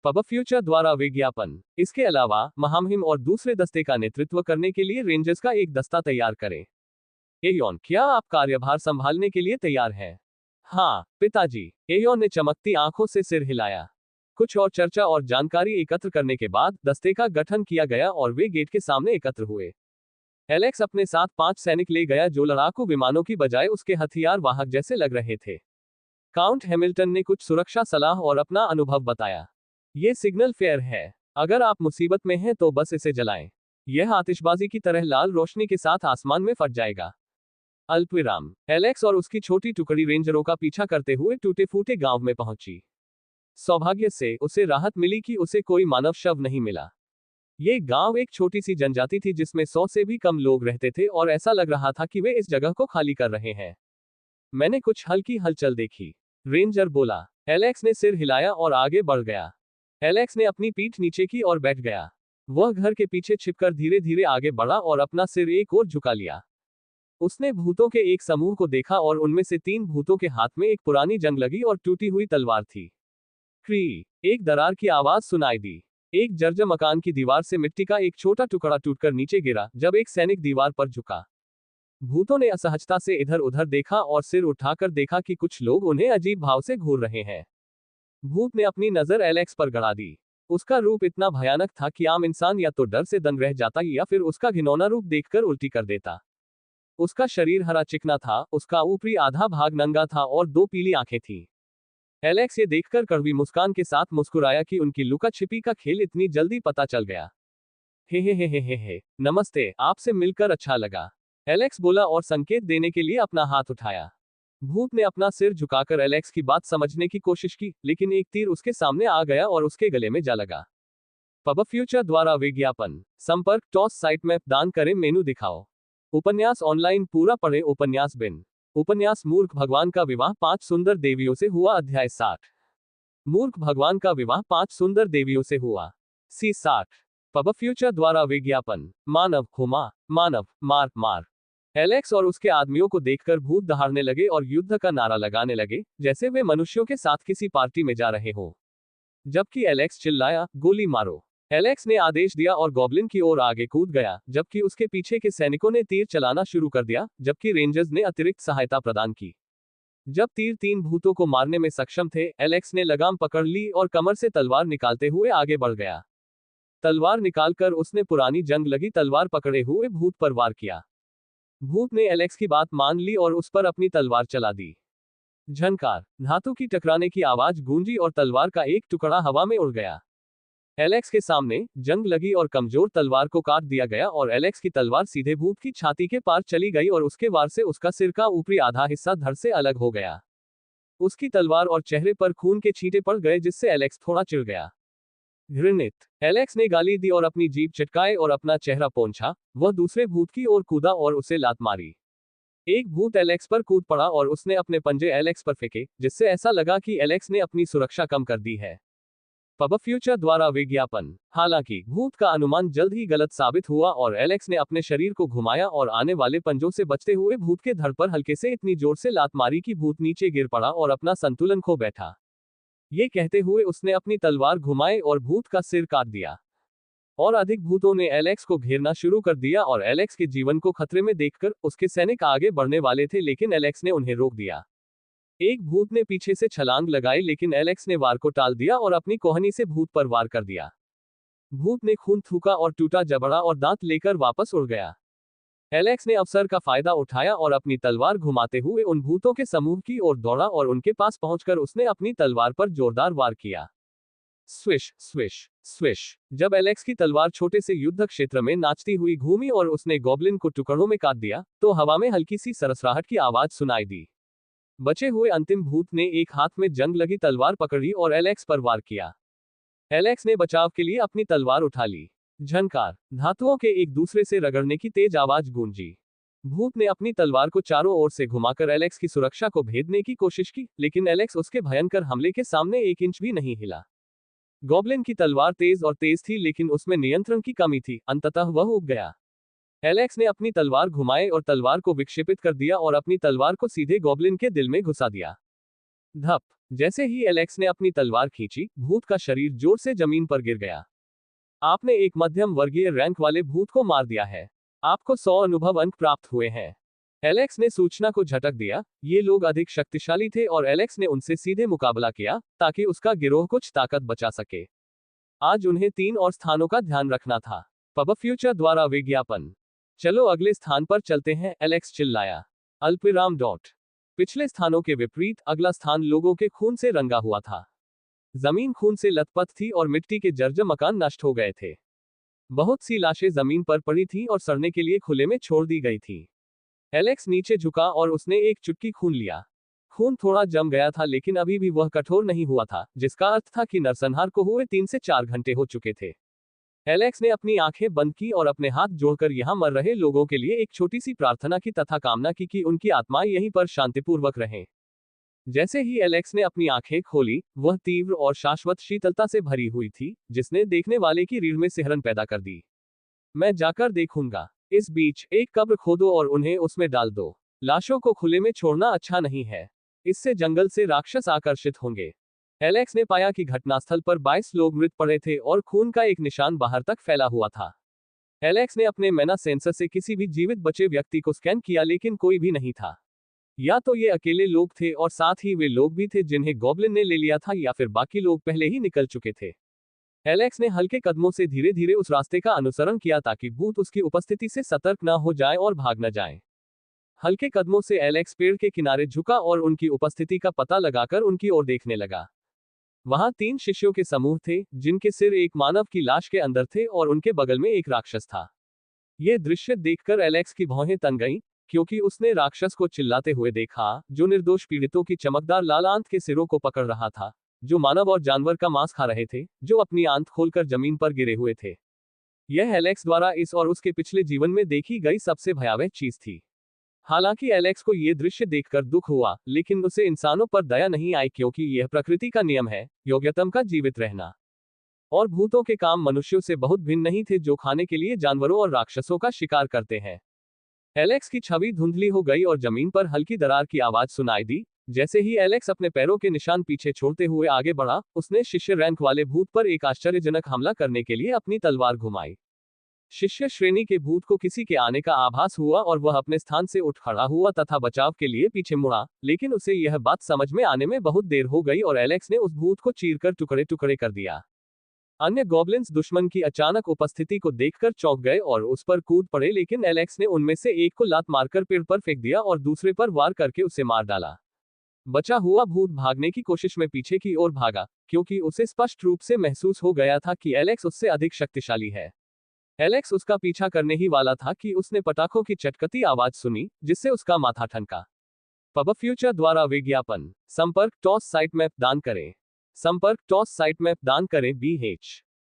पब फ्यूचर द्वारा विज्ञापन। इसके अलावा, महामहिम और दूसरे दस्ते का नेतृत्व करने के लिए रेंजर्स का एक दस्ता तैयार करें। एयोन, क्या आप कार्यभार संभालने के लिए तैयार हैं? हाँ, पिताजी। एयोन ने चमकती आंखों से सिर हिलाया। कुछ और चर्चा और जानकारी एकत्र करने के बाद दस्ते का गठन किया गया और वे गेट के सामने एकत्र हुए। एलेक्स अपने साथ 5 सैनिक ले गया जो लड़ाकू विमानों की बजाय उसके हथियार वाहक जैसे लग रहे थे। काउंट हैमिल्टन ने कुछ सुरक्षा सलाह और अपना अनुभव बताया। ये सिग्नल फेयर है। अगर आप मुसीबत में हैं तो बस इसे जलाएं। यह आतिशबाजी की तरह लाल रोशनी के साथ आसमान में फट जाएगा। अल्पविराम। एलेक्स और उसकी छोटी टुकड़ी रेंजरों का पीछा करते हुए टूटे फूटे गांव में पहुंची। सौभाग्य से उसे राहत मिली कि उसे कोई मानव शव नहीं मिला। ये गांव एक छोटी सी जनजाति थी जिसमें 100 से भी कम लोग रहते थे और ऐसा लग रहा था कि वे इस जगह को खाली कर रहे हैं। मैंने कुछ हल्की हलचल देखी, रेंजर बोला। एलेक्स ने सिर हिलाया और आगे बढ़ गया। एलेक्स ने अपनी पीठ नीचे की और बैठ गया। वह घर के पीछे छिपकर धीरे धीरे आगे बढ़ा और अपना सिर एक ओर झुका लिया। उसने भूतों के एक समूह को देखा और उनमें से 3 भूतों के हाथ में एक पुरानी जंग लगी और टूटी हुई तलवार थी। क्री, एक दरार की आवाज सुनाई दी। एक जर्जर मकान की दीवार से मिट्टी का एक छोटा टुकड़ा टूटकर नीचे गिरा जब एक सैनिक दीवार पर झुका। भूतों ने असहजता से इधर उधर देखा और सिर उठाकर देखा कि कुछ लोग उन्हें अजीब भाव से घूर रहे हैं। भूत ने अपनी नजर एलेक्स पर गड़ा दी। उसका रूप इतना भयानक था कि आम इंसान या तो डर से दंग रह जाता या फिर उसका घिनौना रूप देखकर उल्टी कर देता। उसका शरीर हरा चिकना था, उसका ऊपरी आधा भाग नंगा था और दो पीली आंखें थीं। एलेक्स ये देखकर कड़वी मुस्कान के साथ मुस्कुराया कि उनकी लुका छिपी का खेल इतनी जल्दी पता चल गया। हे, नमस्ते, आपसे मिलकर अच्छा लगा, एलेक्स बोला और संकेत देने के लिए अपना हाथ उठाया। भूत ने अपना सिर झुकाकर एलेक्स की बात समझने की कोशिश की, लेकिन एक तीर उसके सामने आ गया और उसके गले में जा लगा। पब फ्यूचर द्वारा विज्ञापन। संपर्क टॉस साइट मैप दान करें मेनू दिखाओ। उपन्यास ऑनलाइन पूरा पढ़े उपन्यास बिन। उपन्यास मूर्ख भगवान का विवाह 5 सुंदर देवियों से हुआ अध्याय 60। मूर्ख भगवान का विवाह 5 सुंदर देवियों से हुआ। सी 60। पब फ्यूचर द्वारा विज्ञापन। मानव हुमा, मानव मार मार। एलेक्स और उसके आदमियों को देखकर भूत दहाड़ने लगे और युद्ध का नारा लगाने लगे, जैसे वे मनुष्यों के साथ किसी पार्टी में जा रहे हो। जबकि एलेक्स चिल्लाया, गोली मारो। एलेक्स ने आदेश दिया और गॉब्लिन की ओर आगे कूद गया, जबकि उसके पीछे के सैनिकों ने तीर चलाना शुरू कर दिया, जबकि रेंजर्स ने अतिरिक्त सहायता प्रदान की। जब तीर 3 भूतों को मारने में सक्षम थे, एलेक्स ने लगाम पकड़ ली और कमर से तलवार निकालते हुए आगे बढ़ गया। तलवार निकालकर उसने पुरानी जंग लगी तलवार पकड़े हुए भूत पर वार किया। भूत ने एलेक्स की बात मान ली और उस पर अपनी तलवार चला दी। झनकार, धातु की टकराने की आवाज गूंजी और तलवार का एक टुकड़ा हवा में उड़ गया। एलेक्स के सामने जंग लगी और कमजोर तलवार को काट दिया गया और एलेक्स की तलवार सीधे भूत की छाती के पार चली गई और उसके वार से उसका सिर का ऊपरी आधा हिस्सा धड़ से अलग हो गया। उसकी तलवार और चेहरे पर खून के छींटे पड़ गए, जिससे एलेक्स थोड़ा चिढ़ गया। घृणित, एलेक्स ने गाली दी और अपनी जीभ चटकाए और अपना चेहरा पोंछा। वह दूसरे भूत की ओर कूदा और उसे लात मारी। एक भूत एलेक्स पर कूद पड़ा और उसने अपने पंजे एलेक्स पर फेंके, जिससे ऐसा लगा कि एलेक्स ने अपनी सुरक्षा कम कर दी है। पब फ्यूचर द्वारा विज्ञापन। हालांकि भूत का अनुमान जल्द ही गलत साबित हुआ और एलेक्स ने अपने शरीर को घुमाया और आने वाले पंजों से बचते हुए भूत के धड़ पर हल्के से इतनी जोर से लात मारी कि भूत नीचे गिर पड़ा और अपना संतुलन खो बैठा। ये कहते हुए उसने अपनी तलवार घुमाई और भूत का सिर काट दिया। और अधिक भूतों ने एलेक्स को घेरना शुरू कर दिया और एलेक्स के जीवन को खतरे में देखकर उसके सैनिक आगे बढ़ने वाले थे, लेकिन एलेक्स ने उन्हें रोक दिया। एक भूत ने पीछे से छलांग लगाई, लेकिन एलेक्स ने वार को टाल दिया और अपनी कोहनी से भूत पर वार कर दिया। भूत ने खून थूका और टूटा जबड़ा और दांत लेकर वापस उड़ गया। एलेक्स ने अवसर का फायदा उठाया और अपनी तलवार घुमाते हुए उन भूतों के समूह की ओर दौड़ा और उनके पास पहुंचकर उसने अपनी तलवार पर जोरदार वार किया। Swish swish swish. जब एलेक्स की तलवार छोटे से युद्ध क्षेत्र में नाचती हुई घूमी और उसने गॉब्लिन को टुकड़ों में काट दिया, तो हवा में हल्की सी सरसराहट की आवाज सुनाई दी। बचे हुए अंतिम भूत ने एक हाथ में जंग लगी तलवार पकड़ी और एलेक्स पर वार किया। एलेक्स ने बचाव के लिए अपनी तलवार उठा ली। झनकार, धातुओं के एक दूसरे से रगड़ने की तेज आवाज गूंजी। भूत ने अपनी तलवार को चारों ओर से घुमाकर एलेक्स की सुरक्षा को भेदने की कोशिश की, लेकिन एलेक्स उसके भयंकर हमले के सामने 1 इंच भी नहीं हिला। गॉब्लिन की तलवार तेज और तेज थी, लेकिन उसमें नियंत्रण की कमी थी, अंततः वह उब गया। एलेक्स ने अपनी तलवार घुमाई और तलवार को विक्षेपित कर दिया और अपनी तलवार को सीधे गॉब्लिन के दिल में घुसा दिया। धप, जैसे ही एलेक्स ने अपनी तलवार खींची, भूत का शरीर जोर से जमीन पर गिर गया। आपने एक मध्यम वर्गीय रैंक वाले भूत को मार दिया है। आपको 100 अनुभव अंक प्राप्त हुए हैं। एलेक्स ने सूचना को झटक दिया। ये लोग अधिक शक्तिशाली थे और एलेक्स ने उनसे सीधे मुकाबला किया, ताकि उसका गिरोह कुछ ताकत बचा सके। आज उन्हें 3 और स्थानों का ध्यान रखना था। पब फ्यूचर द्वारा विज्ञापन। चलो अगले स्थान पर चलते हैं, एलेक्स चिल्लाया। अल्पविराम डॉट। पिछले स्थानों के विपरीत अगला स्थान लोगों के खून से रंगा हुआ था। जमीन खून से लथपथ थी और मिट्टी के जर्जर मकान नष्ट हो गए थे। बहुत सी लाशें जमीन पर पड़ी थीं और सड़ने के लिए खुले में छोड़ दी गई थी। एलेक्स नीचे झुका और उसने एक चुटकी खून लिया। खून थोड़ा जम गया था, लेकिन अभी भी वह कठोर नहीं हुआ था, जिसका अर्थ था कि नरसंहार को हुए 3 से 4 घंटे हो चुके थे। एलेक्स ने अपनी आंखें बंद की और अपने हाथ जोड़कर यहां मर रहे लोगों के लिए एक छोटी सी प्रार्थना की तथा कामना की कि उनकी आत्माएं यहीं पर शांतिपूर्वक रहें। जैसे ही एलेक्स ने अपनी आंखें खोली, वह तीव्र और शाश्वत शीतलता से भरी हुई थी, जिसने देखने वाले की रीढ़ में सिहरन पैदा कर दी। मैं जाकर देखूंगा। इस बीच एक कब्र खोदो और उन्हें उसमें डाल दो। लाशों को खुले में छोड़ना अच्छा नहीं है। इससे जंगल से राक्षस आकर्षित होंगे। एलेक्स ने पाया कि घटनास्थल पर 22 लोग मृत पड़े थे और खून का एक निशान बाहर तक फैला हुआ था। एलेक्स ने अपने मैना सेंसर से किसी भी जीवित बचे व्यक्ति को स्कैन किया, लेकिन कोई भी नहीं था। या तो ये अकेले लोग थे और साथ ही वे लोग भी थे जिन्हें गॉब्लिन ने ले लिया था, या फिर बाकी लोग पहले ही निकल चुके थे। एलेक्स ने हल्के कदमों से धीरे धीरे उस रास्ते का अनुसरण किया ताकि भूत उसकी उपस्थिति से सतर्क न हो जाए और भाग न जाए। हल्के कदमों से एलेक्स पेड़ के किनारे झुका और उनकी उपस्थिति का पता लगाकर उनकी ओर देखने लगा। वहां 3 शिष्यों के समूह थे, जिनके सिर एक मानव की लाश के अंदर थे और उनके बगल में एक राक्षस था। यह दृश्य देखकर एलेक्स की भौहें तन गईं, क्योंकि उसने राक्षस को चिल्लाते हुए देखा, जो निर्दोष पीड़ितों की चमकदार लाल आंत के सिरों को पकड़ रहा था, जो मानव और जानवर का मांस खा रहे थे, जो अपनी आंत खोलकर जमीन पर गिरे हुए थे। यह एलेक्स द्वारा इस और उसके पिछले जीवन में देखी गई सबसे भयावह चीज थी। हालांकि एलेक्स को यह दृश्य देखकर दुख हुआ, लेकिन उसे इंसानों पर दया नहीं आई, क्योंकि यह प्रकृति का नियम है, योग्यतम का जीवित रहना। और भूतों के काम मनुष्यों से बहुत भिन्न नहीं थे, जो खाने के लिए जानवरों और राक्षसों का शिकार करते हैं। एलेक्स की छवि धुंधली हो गई और जमीन पर हल्की दरार की आवाज सुनाई दी। जैसे ही एलेक्स अपने पैरों के निशान पीछे छोड़ते हुए आगे बढ़ा, उसने शिष्य रैंक वाले भूत पर एक आश्चर्यजनक हमला करने के लिए अपनी तलवार घुमाई। शिष्य श्रेणी के भूत को किसी के आने का आभास हुआ और वह अपने स्थान से उठ खड़ा हुआ तथा बचाव के लिए पीछे मुड़ा, लेकिन उसे यह बात समझ में आने में बहुत देर हो गई और एलेक्स ने उस भूत को चीरकर टुकड़े टुकड़े कर दिया। अन्य गॉब्लिन्स दुश्मन की अचानक उपस्थिति को देखकर चौंक गए और उस पर कूद पड़े, लेकिन एलेक्स ने उनमें से एक को लात मारकर पेड़ पर फेंक दिया और दूसरे पर वार करके उसे मार डाला। बचा हुआ भूत भागने की कोशिश में पीछे की ओर भागा, क्योंकि उसे स्पष्ट रूप से महसूस हो गया था कि एलेक्स उससे अधिक शक्तिशाली है। एलेक्स उसका पीछा करने ही वाला था कि उसने पटाखों की चटकती आवाज सुनी, जिससे उसका माथा ठनका। पब फ्यूचर द्वारा विज्ञापन। संपर्क टॉस साइट मैप दान करें। संपर्क टॉस साइट मैप दान करें BH।